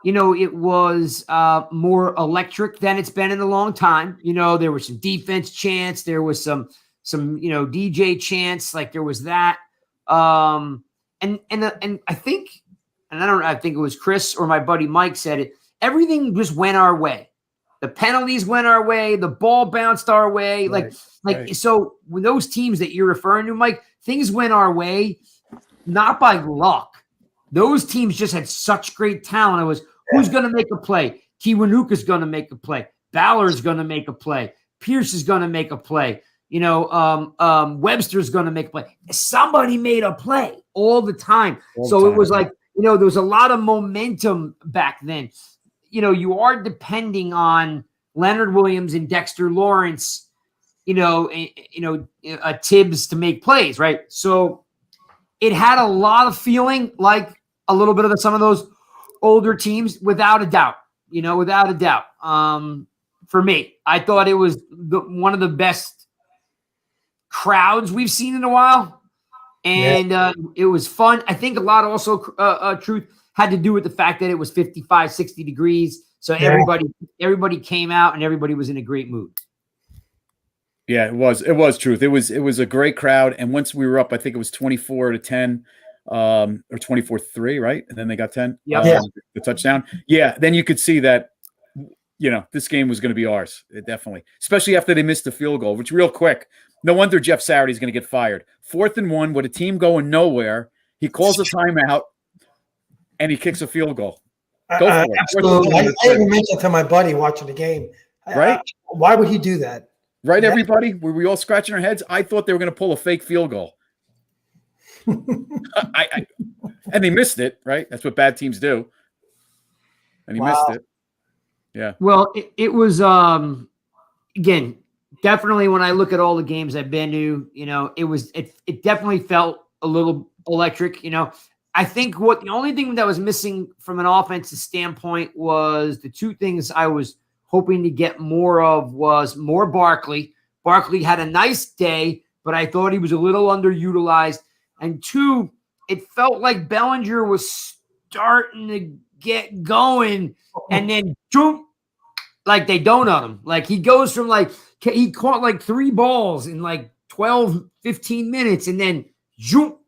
it was more electric than it's been in a long time. There was some defense chants. There was some DJ chants. Like there was that. And I think and I think it was Chris or my buddy Mike said it, everything just went our way. The penalties went our way. The ball bounced our way. Right. So when those teams that you're referring to, Mike, things went our way, not by luck. Those teams just had such great talent. It was who's going to make a play? Kiwanuka's going to make a play. Balor's going to make a play. Pierce is going to make a play. Webster's going to make a play. Somebody made a play all the time. It was like, there was a lot of momentum back then. You are depending on Leonard Williams and Dexter Lawrence, Tibbs to make plays, right? So it had a lot of feeling like a little bit of some of those older teams, without a doubt. For me, I thought it was one of the best crowds we've seen in a while, and it was fun. I think a lot also truth had to do with the fact that it was 55, 60 degrees. So everybody came out and everybody was in a great mood. Yeah, it was truth. It was a great crowd. And once we were up, I think it was 24-10 or 24-3, right? And then they got 10, the touchdown. Yeah. Then you could see that, this game was going to be ours. Definitely. Especially after they missed the field goal, which real quick, no wonder Jeff Saturday is going to get fired. 4th and 1 with a team going nowhere. He calls a timeout and he kicks a field goal. Go for it. Absolutely. I even mentioned to my buddy watching the game. Right? Why would he do that? Right, everybody? Were we all scratching our heads? I thought they were going to pull a fake field goal. And they missed it, right? That's what bad teams do. And he missed it. Yeah. Well, it was, again, definitely when I look at all the games I've been to, it definitely felt a little electric, I think the only thing that was missing from an offensive standpoint was the two things I was hoping to get more of was more Barkley. Barkley had a nice day, but I thought he was a little underutilized. And 2, it felt like Bellinger was starting to get going, and then like they donut him. Like he goes from he caught 3 balls in 12, 15 minutes, and then you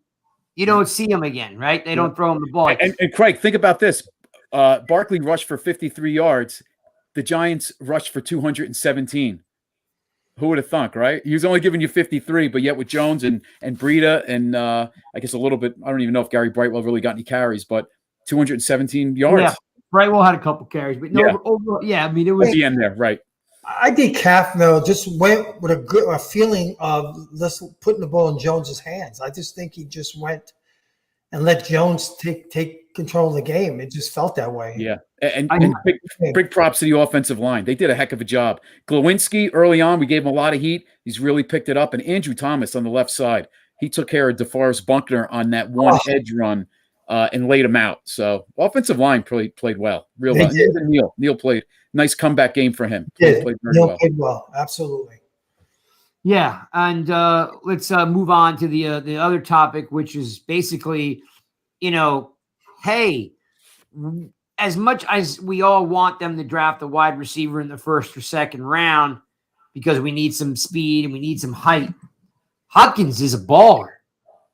don't see him again, right? They don't throw him the ball. And Craig, think about this. Barkley rushed for 53 yards. The Giants rushed for 217. Who would have thunk, right? He was only giving you 53, but yet with Jones and Breida and I guess a little bit, I don't even know if Gary Brightwell really got any carries, but 217 yards. Yeah, Brightwell had a couple carries, but no, overall, I mean, it was at the end there, right? I think Kaffner just went with a feeling of putting the ball in Jones's hands. I just think he just went and let Jones take control of the game. It just felt that way. Yeah, and big props to the offensive line. They did a heck of a job. Glowinski early on, we gave him a lot of heat. He's really picked it up. And Andrew Thomas on the left side, he took care of DeForest Buckner on that one edge run and laid him out. So offensive line played well, real well. Even Neil played nice comeback game for him. Played very well. Played well, absolutely. Yeah, and let's move on to the other topic, which is basically, hey, as much as we all want them to draft a wide receiver in the 1st or 2nd round because we need some speed and we need some height, Hopkins is a baller.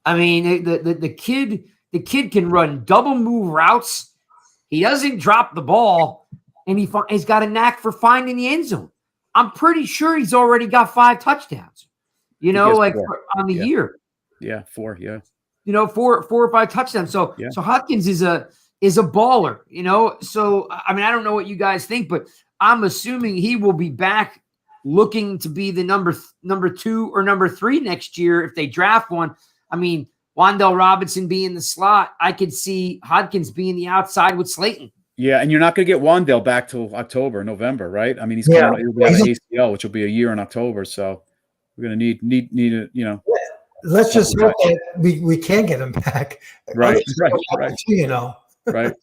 I mean, the kid can run double move routes. He doesn't drop the ball, and he's got a knack for finding the end zone. I'm pretty sure he's already got 5 touchdowns, on the year. Yeah, 4, yeah. 4 or 5 touchdowns. So Hopkins is a baller, So, I mean, I don't know what you guys think, but I'm assuming he will be back looking to be the number 2 or number 3 next year if they draft one. I mean, Wan'Dale Robinson being the slot. I could see Hopkins being the outside with Slayton. Yeah, and you're not going to get Wan'Dale back till October, November, right? I mean, he's coming out of ACL, which will be a year in October. So we're going to need a. Let's just hope that we can get him back. Right. Right.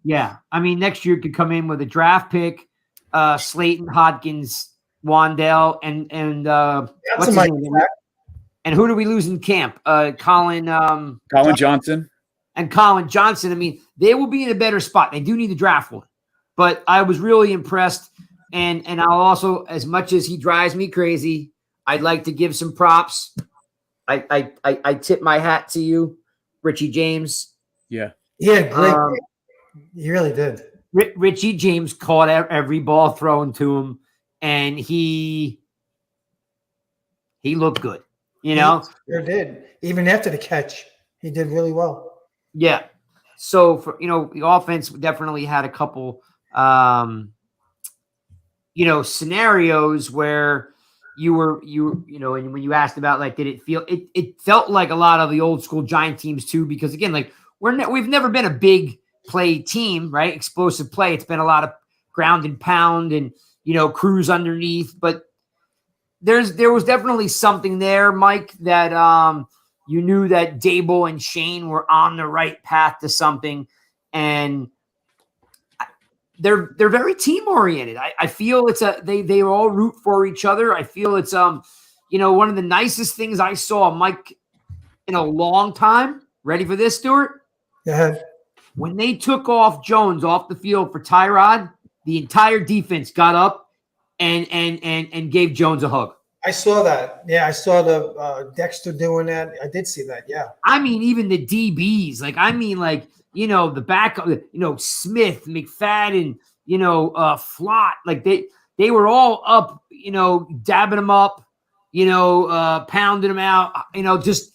Yeah, I mean, next year could come in with a draft pick, Slayton, Hopkins, Wan'Dale, and what's his name? And who do we lose in camp? Colin Johnson. And Colin Johnson. I mean, they will be in a better spot. They do need to draft one. But I was really impressed. And I'll also, as much as he drives me crazy, I'd like to give some props. I tip my hat to you, Richie James. Yeah. Yeah, great. He really did. Richie James caught every ball thrown to him, and he looked good. You know, He sure did. Even after the catch, he did really well. yeah. So for the offense definitely had a couple scenarios where and when you asked about like, did it feel it felt like a lot of the old school Giant teams too, because again, like we've never been a big play team, right? Explosive play. It's been a lot of ground and pound and cruise underneath, but there was definitely something there, Mike, that you knew that Dable and Shane were on the right path to something, and they're very team oriented. I feel they all root for each other. I feel it's one of the nicest things I saw, Mike, in a long time. Ready for this, Stuart? Go ahead. When they took off Jones off the field for Tyrod, the entire defense got up and gave Jones a hug. I saw that. Yeah, I saw the Dexter doing that. I did see that. Yeah. I mean, even the DBs. The back, Smith, McFadden, Flott. Like they were all up, dabbing them up, pounding them out, just.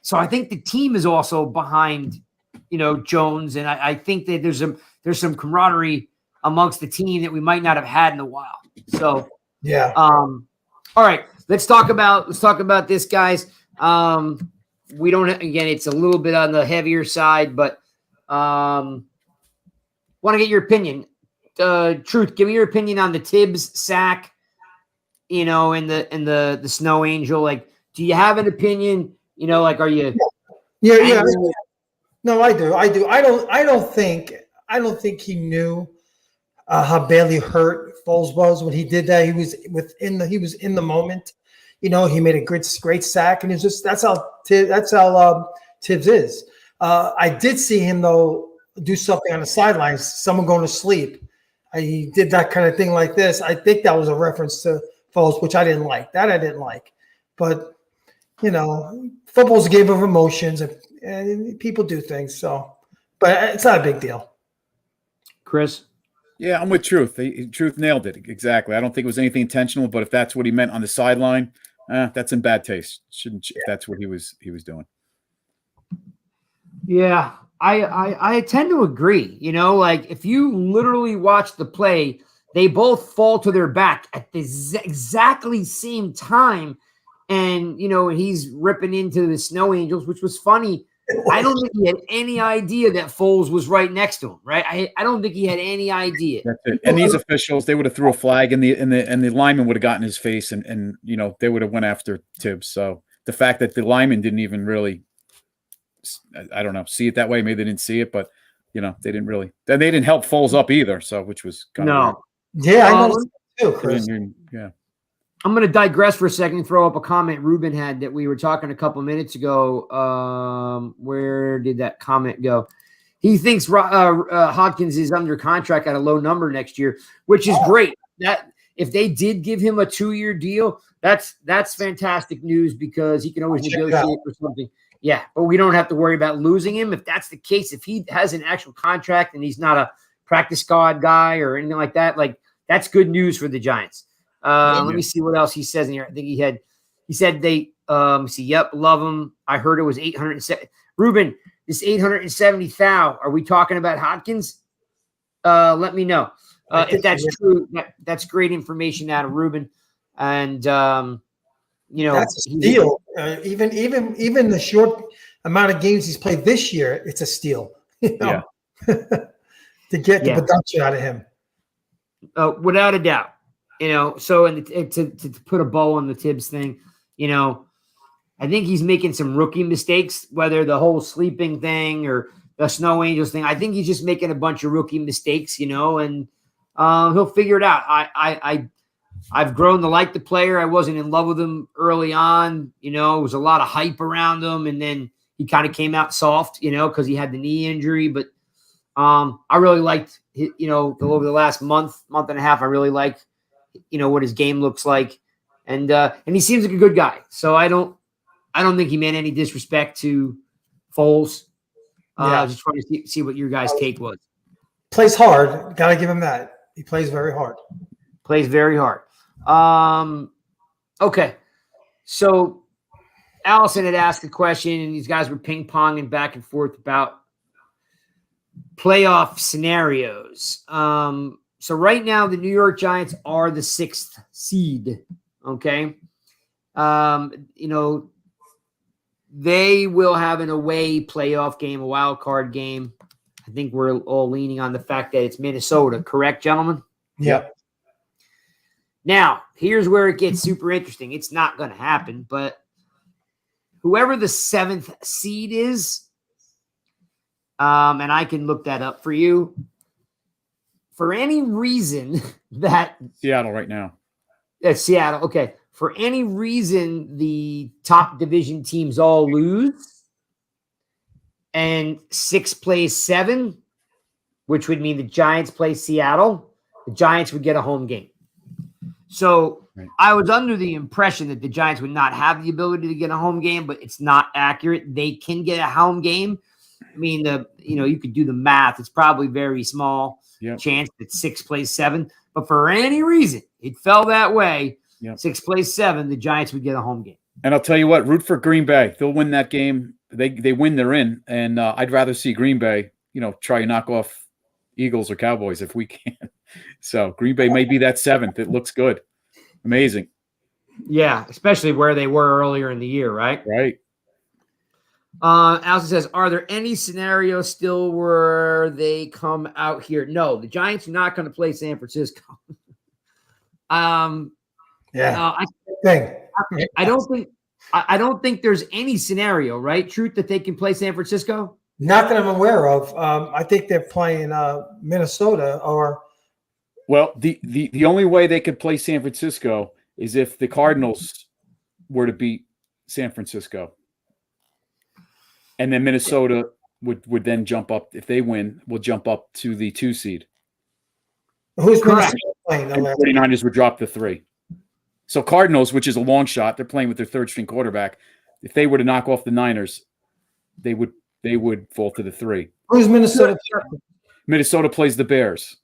So I think the team is also behind, Jones, and I think that there's some camaraderie amongst the team that we might not have had in a while. So yeah. All right, let's talk about this, guys. We don't, again, it's a little bit on the heavier side, but want to get your opinion. Truth, give me your opinion on the Tibbs sack, and the Snow Angel. Like, do you have an opinion? Are you? Yeah. No, I do. I don't think he knew how badly hurt Foles was when he did that. He was in the moment. He made a great sack, and it's just that's how Tibbs is. I did see him though do something on the sidelines. Someone going to sleep. He did that kind of thing like this. I think that was a reference to Foles, which I didn't like. That I didn't like, but football's a game of emotions, and people do things. So, but it's not a big deal. Chris. Yeah, I'm with Truth. Truth nailed it exactly. I don't think it was anything intentional, but if that's what he meant on the sideline, that's in bad taste. Shouldn't if that's what he was doing. Yeah, I tend to agree. Like if you literally watch the play, they both fall to their back at the exactly same time, and he's ripping into the Snow Angels, which was funny. I don't think he had any idea that Foles was right next to him. Right? I don't think he had any idea. That's it. And these officials, they would have threw a flag, and the lineman would have gotten his face, and they would have went after Tibbs. So the fact that the lineman didn't even really, I don't know, see it that way. Maybe they didn't see it, but they didn't really. Then they didn't help Foles up either. So which was kind of weird. Yeah, I know too, Chris. Yeah. I'm going to digress for a second and throw up a comment Ruben had that we were talking a couple minutes ago. Where did that comment go? He thinks Hodgins is under contract at a low number next year, which is great. That if they did give him a 2-year deal, that's fantastic news because he can always negotiate for something. Yeah, but we don't have to worry about losing him. If that's the case, if he has an actual contract and he's not a practice squad guy or anything like that, like that's good news for the Giants. Let me see what else he says in here. I think he said they yep, love him. I heard it was 870. Ruben, this 870,000. Are we talking about Hodgins? Let me know. If that's true, that's great information out of Ruben. And that's a steal. Even the short amount of games he's played this year, it's a steal. To get the production out of him. Without a doubt. So to put a bow on the Tibbs thing, I think he's making some rookie mistakes, whether the whole sleeping thing or the Snow Angels thing. I think he's just making a bunch of rookie mistakes, and he'll figure it out. I've grown to like the player. I wasn't in love with him early on. It was a lot of hype around him, and then he kind of came out soft, because he had the knee injury. But I really liked, over the last month and a half, I really liked what his game looks like, and he seems like a good guy. So I don't think he meant any disrespect to Foles. Just trying to see what your guys' take was. Plays hard. Got to give him that. He plays very hard. Plays very hard. Okay. So Allison had asked a question, and these guys were ping-ponging back and forth about playoff scenarios. So right now, the New York Giants are the 6th seed. Okay. They will have an away playoff game, a wild card game. I think we're all leaning on the fact that it's Minnesota. Correct, gentlemen? Yep. Now, here's where it gets super interesting. It's not going to happen, but whoever the 7th seed is, and I can look that up for you, for any reason that Seattle right now. Seattle, okay. For any reason the top division teams all lose and 6 plays 7, which would mean the Giants play Seattle, the Giants would get a home game. So right. I was under the impression that the Giants would not have the ability to get a home game, but it's not accurate. They can get a home game. I mean, you could do the math. It's probably very small chance that 6 plays 7. But for any reason, it fell that way. 6 plays 7, the Giants would get a home game. And I'll tell you what, root for Green Bay. They'll win that game. They win, they're in. And I'd rather see Green Bay, try to knock off Eagles or Cowboys if we can. So Green Bay may be that 7th. It looks good. Amazing. Yeah, especially where they were earlier in the year, right? Right. Allison says, are there any scenarios still where they come out here? No, the Giants are not going to play San Francisco. I don't think there's any scenario, right? Truth that they can play San Francisco? Not that I'm aware of. I think they're playing Minnesota or. Well, the only way they could play San Francisco is if the Cardinals were to beat San Francisco. And then Minnesota would then jump up. If they win, will jump up to the 2 seed. Who's correct? Playing? And 49ers would drop to 3. So Cardinals, which is a long shot, they're playing with their 3rd-string quarterback. If they were to knock off the Niners, they would fall to the 3. Who's Minnesota? Minnesota plays the Bears.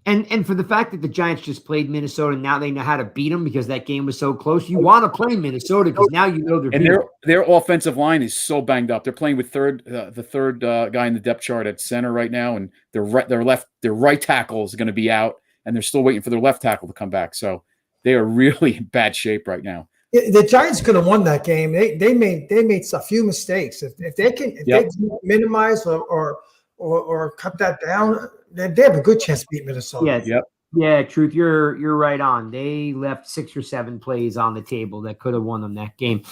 And for the fact that the Giants just played Minnesota, now they know how to beat them because that game was so close. You want to play Minnesota because now you know they're and their offensive line is so banged up. They're playing with the third guy in the depth chart at center right now, and their right tackle is going to be out, and they're still waiting for their left tackle to come back. So they are really in bad shape right now. The Giants could have won that game. They made a few mistakes. If they can minimize or cut that down, they have a good chance to beat Minnesota. Yes. Yep. Yeah, Truth, you're right on. They left 6 or 7 plays on the table that could have won them that game.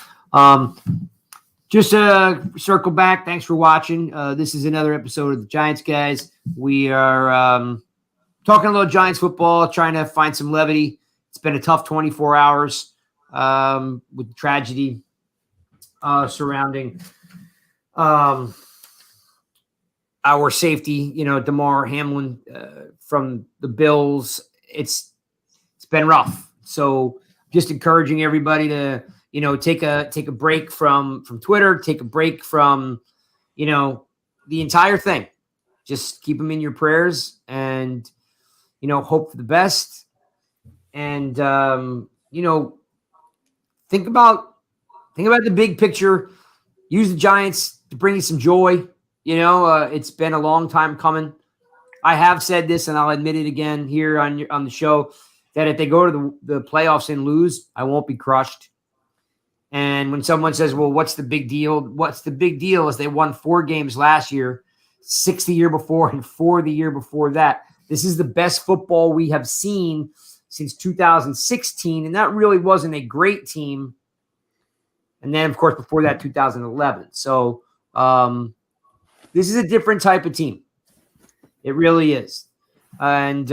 Just circle back. Thanks for watching. This is another episode of the Giants Guys. We are talking a little Giants football, trying to find some levity. It's been a tough 24 hours with tragedy surrounding our safety, Damar Hamlin from the Bills. It's been rough. So just encouraging everybody to, take a break from Twitter, take a break from, the entire thing. Just keep them in your prayers and, hope for the best. And, think about the big picture. Use the Giants to bring you some joy. It's been a long time coming. I have said this, and I'll admit it again here on the show, that if they go to the playoffs and lose, I won't be crushed. And when someone says, well, what's the big deal? What's the big deal is they won 4 games last year, 6 the year before, and 4 the year before that. This is the best football we have seen since 2016, and that really wasn't a great team. And then, of course, before that, 2011. So, this is a different type of team. It really is. And,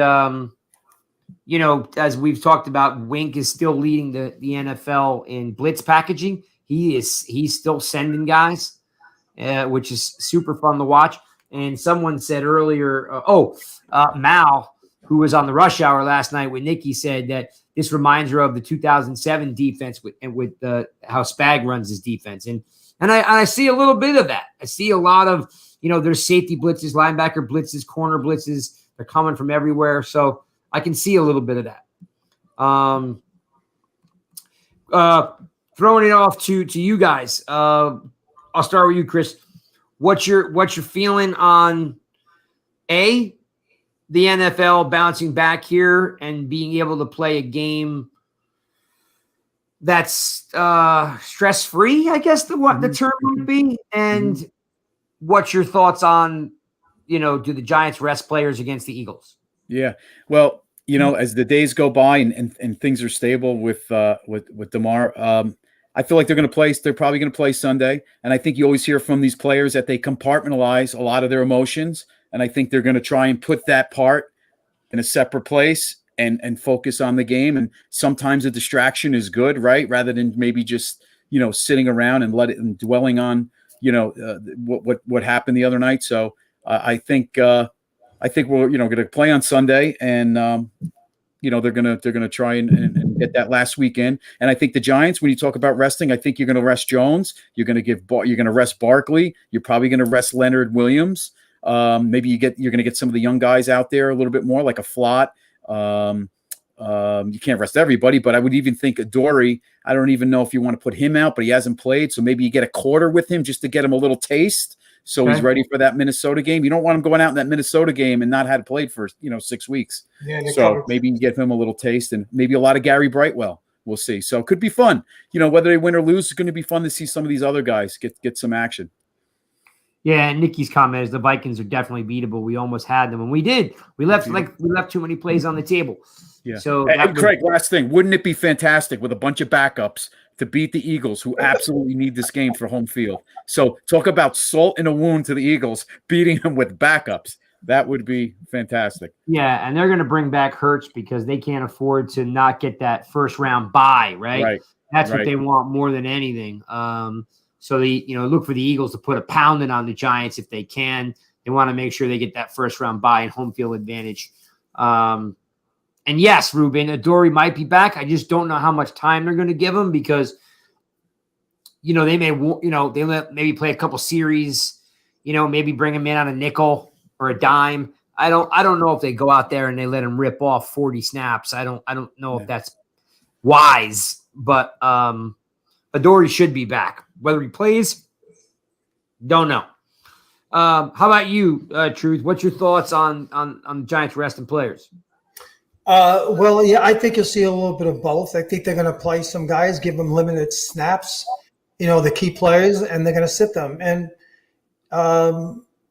as we've talked about, Wink is still leading the NFL in blitz packaging. He's still sending guys, which is super fun to watch. And someone said earlier, Mal, who was on the Rush Hour last night with Nikki, said that this reminds her of the 2007 defense with how Spag runs his defense. And And I see a little bit of that. I see a lot of, there's safety blitzes, linebacker blitzes, corner blitzes. They're coming from everywhere. So I can see a little bit of that. Throwing it off to you guys. I'll start with you, Chris. What's your feeling on the NFL bouncing back here and being able to play a game that's stress-free, I guess the term would be. And what's your thoughts on, do the Giants rest players against the Eagles? Yeah. Well, as the days go by and things are stable with Damar, I feel like they're probably going to play Sunday. And I think you always hear from these players that they compartmentalize a lot of their emotions. And I think they're going to try and put that part in a separate place and focus on the game. And sometimes a distraction is good, right? Rather than maybe just, sitting around and dwelling on, what happened the other night. So I think we're, going to play on Sunday and, they're gonna try and get that last weekend. And I think the Giants, when you talk about resting, I think you're gonna rest Jones. You're gonna rest Barkley. You're probably gonna rest Leonard Williams. Maybe you're gonna get some of the young guys out there a little bit more, like a Flott. You can't rest everybody, but I would even think Adoree. I don't even know if you want to put him out, but he hasn't played, so maybe you get a quarter with him just to get him a little taste. So he's ready for that Minnesota game. You don't want him going out in that Minnesota game and not had played for 6 weeks. Yeah, so maybe you give him a little taste and maybe a lot of Gary Brightwell. We'll see. So it could be fun. Whether they win or lose, it's going to be fun to see some of these other guys get some action. Yeah, and Nikki's comment is the Vikings are definitely beatable. We almost had them, and we did. We left too many plays on the table. Yeah. So Craig, last thing, wouldn't it be fantastic with a bunch of backups to beat the Eagles, who absolutely need this game for home field? So talk about salt in a wound to the Eagles, beating them with backups. That would be fantastic. Yeah, and they're going to bring back Hurts because they can't afford to not get that first round bye, right? That's what they want more than anything. So they, look for the Eagles to put a pounding on the Giants if they can. They want to make sure they get that first round bye and home field advantage. And yes, Ruben, Adoree might be back. I just don't know how much time they're going to give him because, they may, they maybe play a couple series, maybe bring him in on a nickel or a dime. I don't know if they go out there and they let him rip off 40 snaps. I don't know if that's wise, but Adoree should be back. Whether he plays, don't know. How about you, Truth? What's your thoughts on the Giants resting players? Well, yeah, I think you'll see a little bit of both. I think they're going to play some guys, give them limited snaps, the key players, and they're going to sit them. And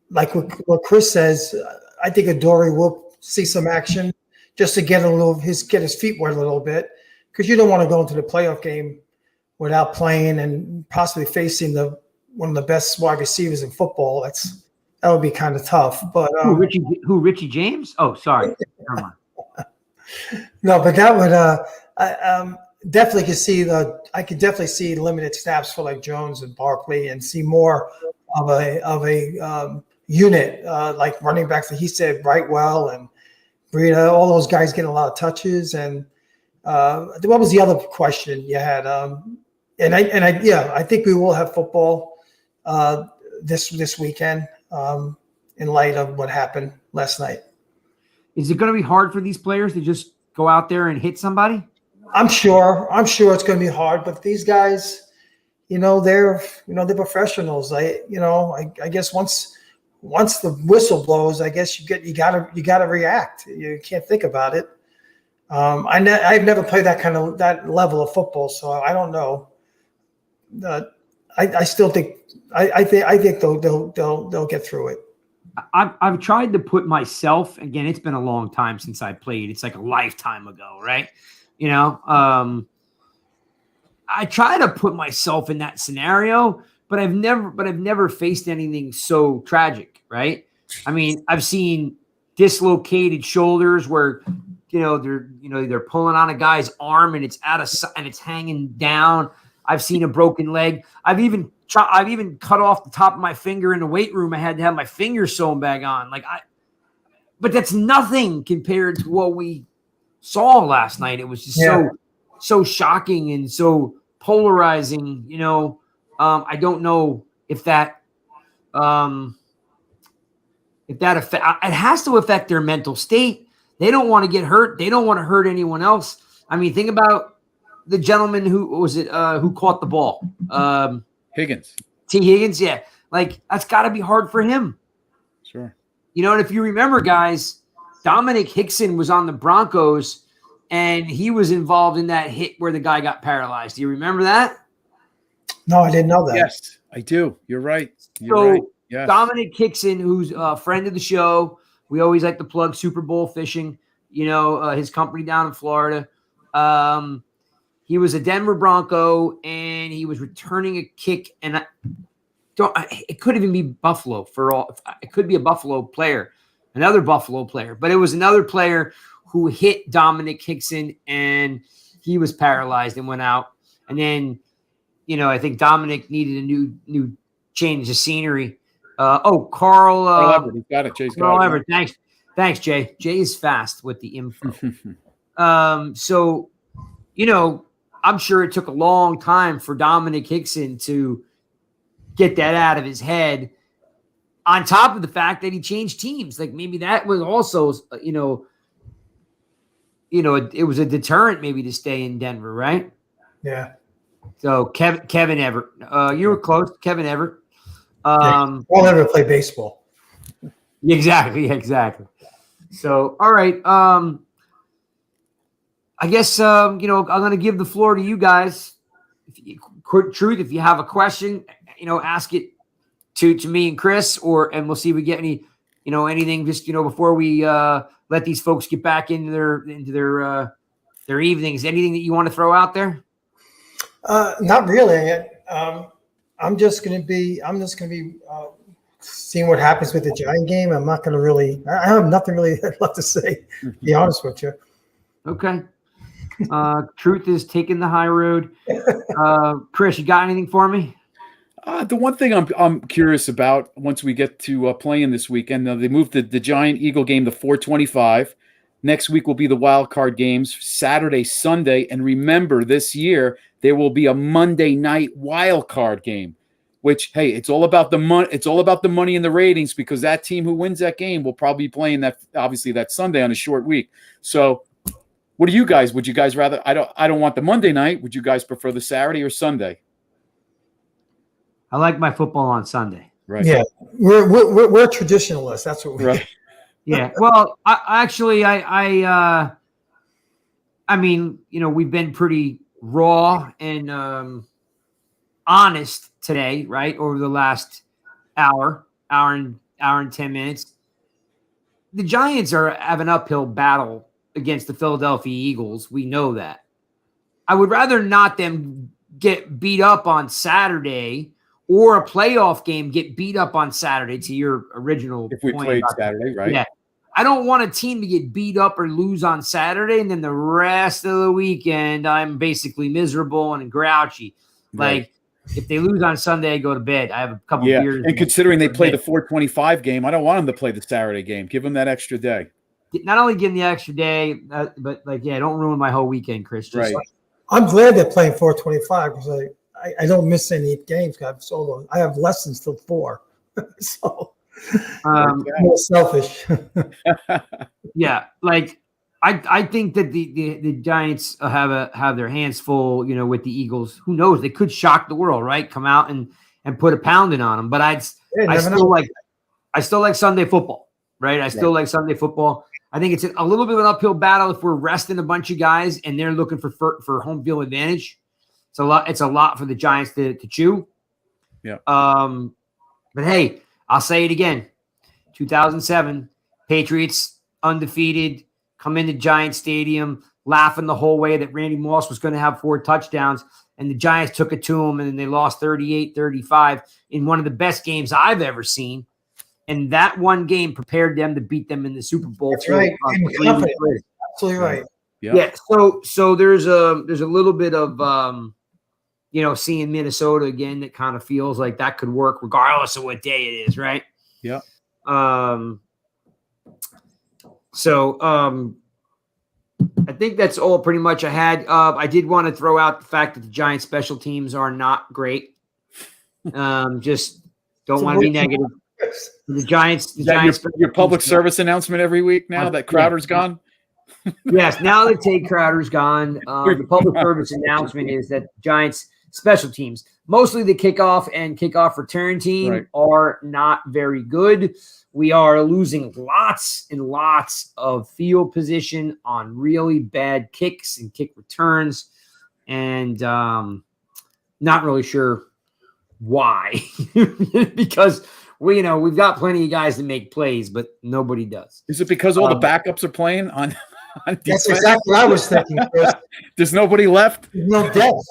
like what Chris says, I think Adoree will see some action just to get his feet wet a little bit, because you don't want to go into the playoff game without playing and possibly facing one of the best wide receivers in football. That would be kind of tough. But Richie James? Oh, sorry. Never mind. No, but that would I definitely could see I could definitely see limited snaps for like Jones and Barkley and see more of a unit like running backs that he said Brightwell and Breida, all those guys getting a lot of touches. And what was the other question you had? I think we will have football this weekend in light of what happened last night. Is it going to be hard for these players to just go out there and hit somebody? I'm sure it's going to be hard, but these guys, they're professionals. I guess once the whistle blows, I guess you gotta react. You can't think about it. I've never played that level of football, so I don't know. I still think I think they'll get through it. I've tried to put myself, again, it's been a long time since I played. It's like a lifetime ago, right? I try to put myself in that scenario, but I've never faced anything so tragic, right? I mean, I've seen dislocated shoulders where, they're pulling on a guy's arm and it's and it's hanging down. I've seen a broken leg. I've even cut off the top of my finger in the weight room. I had to have my finger sewn back on. But that's nothing compared to what we saw last night. It was just so shocking and so polarizing. I don't know if that it has to affect their mental state. They don't want to get hurt. They don't want to hurt anyone else. I mean, think about the gentleman who caught the ball. Higgins. T. Higgins, yeah. Like, that's got to be hard for him. Sure. You know, and if you remember, guys, Dominic Hickson was on the Broncos, and he was involved in that hit where the guy got paralyzed. Do you remember that? No, I didn't know that. Yes, I do. You're right. You're right. Yes. Dominic Hickson, who's a friend of the show, we always like to plug Super Bowl Fishing, his company down in Florida. He was a Denver Bronco, and he was returning a kick, and it could even be Buffalo it could be a Buffalo player, another Buffalo player, but it was another player who hit Dominic Hickson, and he was paralyzed and went out. And then, I think Dominic needed a new change of scenery. Carl Everett, he's got it. Jay's got it. Everett. Thanks, Jay. Jay is fast with the info. So, I'm sure it took a long time for Dominic Hickson to get that out of his head, on top of the fact that he changed teams. Like, maybe that was also, it was a deterrent maybe to stay in Denver, right? Yeah. So Kevin Everett, you were close. Kevin Everett. I'll never play baseball. Exactly. So, all right. I guess, I'm going to give the floor to you guys. If you have a question, ask it to me and Chris, and we'll see if we get any, anything just, before we let these folks get back into their evenings. Anything that you want to throw out there? Not really. I'm just going to be seeing what happens with the Giant game. I'm not going to I have nothing really left to say, to be honest with you. Okay. Truth is taking the high road. Chris, you got anything for me? The one thing I'm curious about, once we get to playing this weekend, they moved the Giant Eagle game to 4:25. Next week will be the wild card games, Saturday, Sunday, and remember, this year there will be a Monday night wild card game. Which, hey, it's all about the money. It's all about the money and the ratings, because that team who wins that game will probably be playing that Sunday on a short week. So, what do you guys? Would you guys rather? I don't want the Monday night. Would you guys prefer the Saturday or Sunday? I like my football on Sunday. Right. Yeah, we're traditionalists. That's what we. Right. Yeah. Well, I mean, we've been pretty raw and honest today, right? Over the last hour and 10 minutes. The Giants have an uphill battle against the Philadelphia Eagles. We know that. I would rather not them get beat up on Saturday, or a playoff game get beat up on Saturday, to your original if we point played about Saturday, right? Yeah. I don't want a team to get beat up or lose on Saturday, and then the rest of the weekend I'm basically miserable and grouchy. Right. Like, if they lose on Sunday, I go to bed. I have a couple beers. And considering they play the 4:25 game, I don't want them to play the Saturday game. Give them that extra day. Not only give them the extra day, but don't ruin my whole weekend, Chris. Just Right. I'm glad they're playing 4:25 because I don't miss any games. I have lessons till 4, so I'm more selfish. Yeah, like I think that the Giants have their hands full, with the Eagles. Who knows? They could shock the world, right? Come out and put a pounding on them. But I still like Sunday football, right? I still like Sunday football. I think it's a little bit of an uphill battle if we're resting a bunch of guys and they're looking for home field advantage. It's a lot for the Giants to chew. Yeah. But hey, I'll say it again. 2007, Patriots undefeated, come into Giant Stadium, laughing the whole way that Randy Moss was going to have 4 touchdowns, and the Giants took it to him, and then they lost 38-35 in one of the best games I've ever seen. And that one game prepared them to beat them in the Super Bowl. That's right. Absolutely right. Yeah. So there's a little bit of seeing Minnesota again that kind of feels like that could work regardless of what day it is, right? Yeah. I think that's all pretty much I had. I did want to throw out the fact that the Giants special teams are not great. Just don't want to be negative. The Giants. Is that your public service announcement every week now that Crowder's gone? Yes, now that Tate Crowder's gone, the public service announcement is that Giants special teams, mostly the kickoff and kickoff return team, are not very good. We are losing lots and lots of field position on really bad kicks and kick returns, and not really sure why. Because we've got plenty of guys to make plays, but nobody does. Is it because all the backups are playing on That's exactly what I was thinking, Chris. There's nobody left. No depth,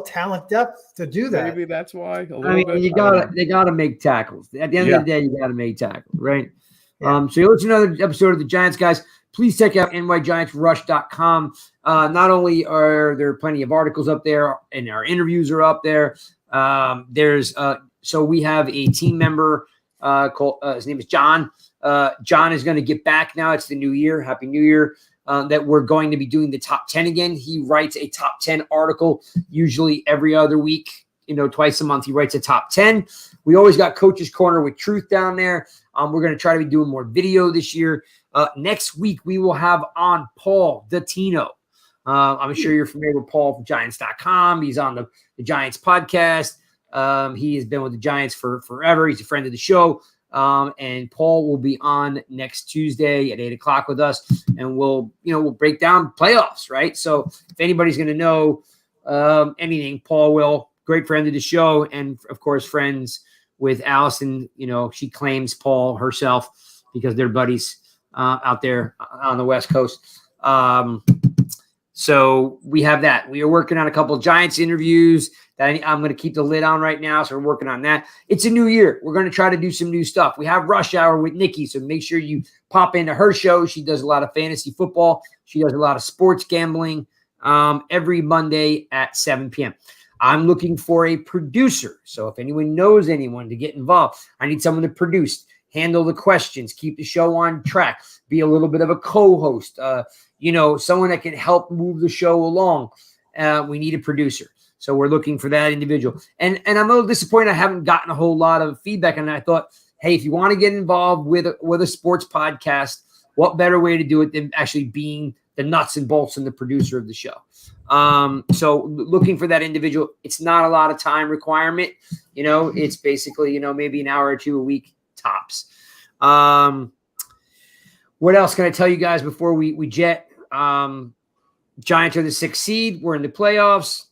talent depth to do that. Maybe that's why. They gotta make tackles. At the end of the day, you gotta make tackles, right? So you listen to another episode of the Giants Guys. Please check out nygiantsrush.com. Not only are there plenty of articles up there, and our interviews are up there. So we have a team member called his name is John. John is going to get back now. It's the new year. Happy New Year. That we're going to be doing the top 10 again. He writes a top 10 article, usually every other week, twice a month. He writes a top 10. We always got Coach's Corner with Truth down there. We're going to try to be doing more video this year. Next week, we will have on Paul Dottino. I'm sure you're familiar with Paul from Giants.com. He's on the Giants podcast. He has been with the Giants for forever. He's a friend of the show. And Paul will be on next Tuesday at 8:00 with us, and we'll break down playoffs, right? So if anybody's going to know anything, Paul will. Great friend of the show, and of course, friends with Allison. She claims Paul herself because they're buddies out there on the West Coast. So we have that. We are working on a couple of Giants interviews that I'm going to keep the lid on right now. So we're working on that. It's a new year. We're going to try to do some new stuff. We have Rush Hour with Nikki. So make sure you pop into her show. She does a lot of fantasy football. She does a lot of sports gambling every Monday at 7 p.m. I'm looking for a producer. So if anyone knows anyone to get involved, I need someone to produce, handle the questions, keep the show on track, be a little bit of a co-host, someone that can help move the show along. We need a producer. So we're looking for that individual. And I'm a little disappointed I haven't gotten a whole lot of feedback. And I thought, hey, if you want to get involved with a sports podcast, what better way to do it than actually being the nuts and bolts and the producer of the show? So looking for that individual. It's not a lot of time requirement. It's basically, maybe an hour or two a week tops. What else can I tell you guys before we jet? Giants are the 6th seed. We're in the playoffs.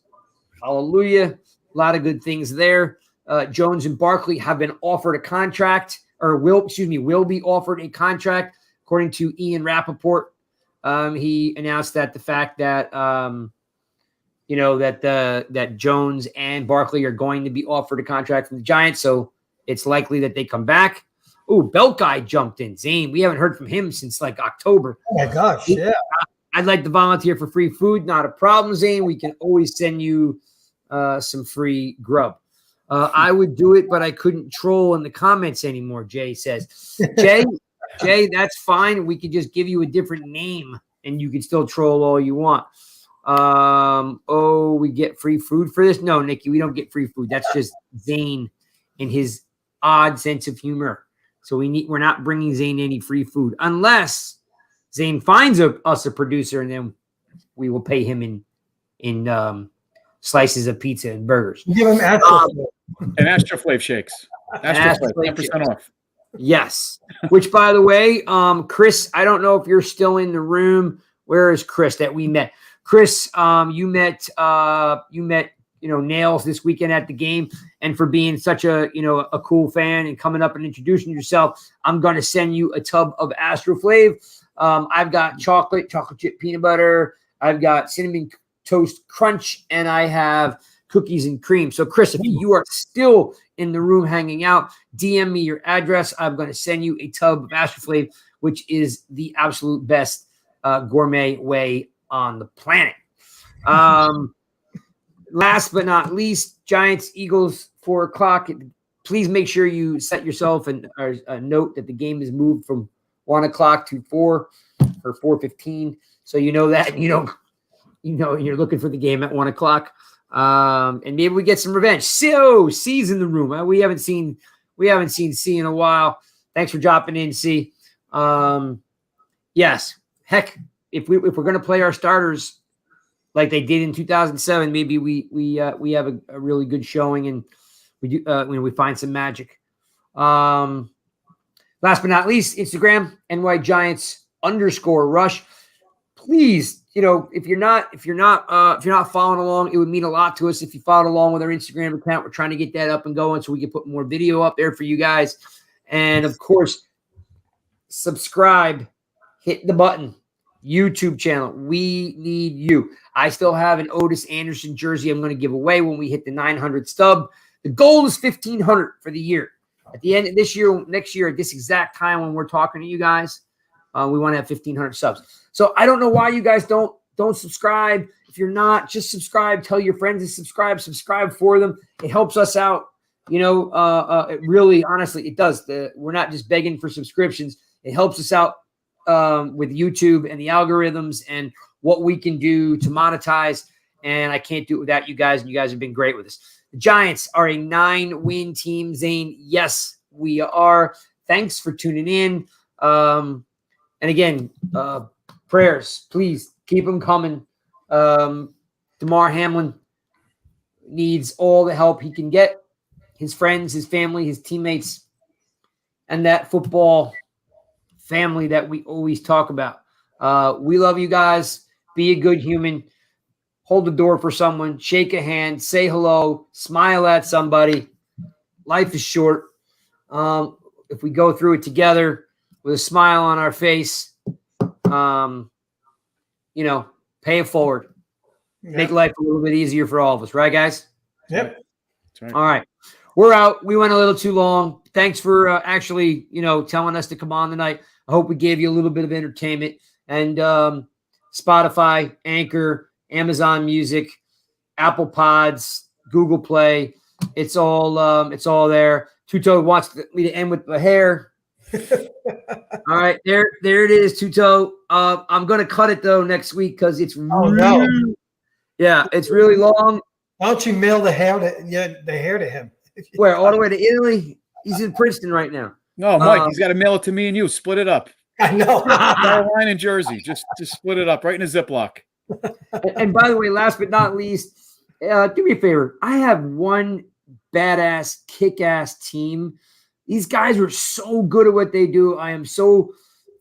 Hallelujah. A lot of good things there. Jones and Barkley have been offered a contract, or will be offered a contract, according to Ian Rappaport. He announced that the fact that that Jones and Barkley are going to be offered a contract from the Giants, so it's likely that they come back. Ooh, Belt Guy jumped in. Zane, we haven't heard from him since like October. Oh my gosh, yeah. I'd like to volunteer for free food. Not a problem, Zane. We can always send you some free grub. I would do it, but I couldn't troll in the comments anymore, Jay says. Jay, that's fine. We could just give you a different name, and you can still troll all you want. We get free food for this? No, Nikki, we don't get free food. That's just Zane and his odd sense of humor. So we're not bringing Zane any free food unless Zane finds us a producer, and then we will pay him in slices of pizza and burgers. Give him Astra Flav shakes. Astra Flav, 10% off. Yes. Which, by the way, Chris, I don't know if you're still in the room. Where is Chris that we met? Chris, you met Nails this weekend at the game, and for being such a cool fan and coming up and introducing yourself, I'm going to send you a tub of Astro Flav. I've got chocolate chip peanut butter. I've got cinnamon toast crunch, and I have cookies and cream. So Chris, if you are still in the room hanging out, DM me your address. I'm going to send you a tub of Astro Flav, which is the absolute best gourmet way on the planet. Last but not least, Giants, Eagles, 4:00. Please make sure you set yourself a note that the game is moved from 1:00 to 4 or 4:15. So you know that, you're looking for the game at 1:00. And maybe we get some revenge. C's in the room. We haven't seen C in a while. Thanks for dropping in, C. Yes. Heck, if we're gonna play our starters like they did in 2007, maybe we have a really good showing, and we do when we find some magic. Last but not least, Instagram NYGiants_rush. Please, if you're not following along, it would mean a lot to us if you followed along with our Instagram account. We're trying to get that up and going so we can put more video up there for you guys. And of course, subscribe, hit the button. YouTube channel. We need you. I still have an Otis Anderson jersey I'm going to give away when we hit the 900 stub. The goal is 1,500 for the year. At the end of this year, next year, at this exact time when we're talking to you guys, we want to have 1,500 subs. So I don't know why you guys don't subscribe. If you're not, just subscribe. Tell your friends to subscribe. Subscribe for them. It helps us out. It really, honestly, it does. We're not just begging for subscriptions. It helps us out with YouTube and the algorithms and what we can do to monetize. And I can't do it without you guys. And you guys have been great with us. The Giants are a 9-win team, Zane. Yes, we are. Thanks for tuning in. And again, prayers, please keep them coming. Damar Hamlin needs all the help he can get. His friends, his family, his teammates, and that football family that we always talk about. We love you guys. Be a good human. Hold the door for someone. Shake a hand. Say hello. Smile at somebody. Life is short. If we go through it together with a smile on our face, pay it forward. Yep. Make life a little bit easier for all of us. Right, guys? Yep. That's right. All right. We're out. We went a little too long. Thanks for actually, telling us to come on tonight. I hope we gave you a little bit of entertainment. And Spotify, Anchor, Amazon Music, Apple Pods, Google Play. It's all there. Tuto wants me to end with the hair. All right, there it is, Tuto. I'm gonna cut it though next week because it's it's really long. Why don't you mail the hair to him? Where, all the way to Italy? He's in Princeton right now. No, Mike, he's got to mail it to me and you. Split it up. I know. Carolina and Jersey. Just split it up right in a Ziploc. And by the way, last but not least, do me a favor. I have one badass, kick-ass team. These guys are so good at what they do. I am so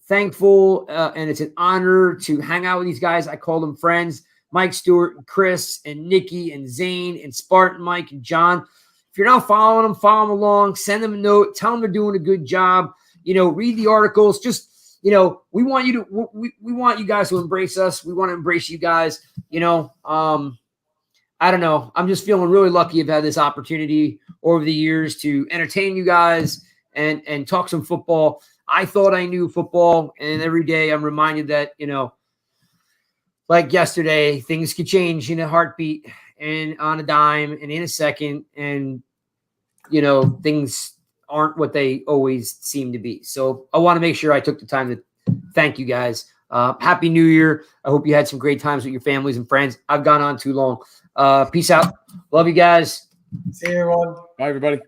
thankful, and it's an honor to hang out with these guys. I call them friends. Mike Stewart, and Chris, and Nikki, and Zane, and Spartan Mike, and John. If you're not following them, follow them along. Send them a note. Tell them they're doing a good job. Read the articles. Just, we want you guys to embrace us. We want to embrace you guys. I don't know. I'm just feeling really lucky I've had this opportunity over the years to entertain you guys and talk some football. I thought I knew football, and every day I'm reminded that, like yesterday, things could change in a heartbeat and on a dime and in a second. And, things aren't what they always seem to be. So I want to make sure I took the time to thank you guys. Happy New Year. I hope you had some great times with your families and friends. I've gone on too long. Peace out. Love you guys. See you, everyone. Bye, everybody.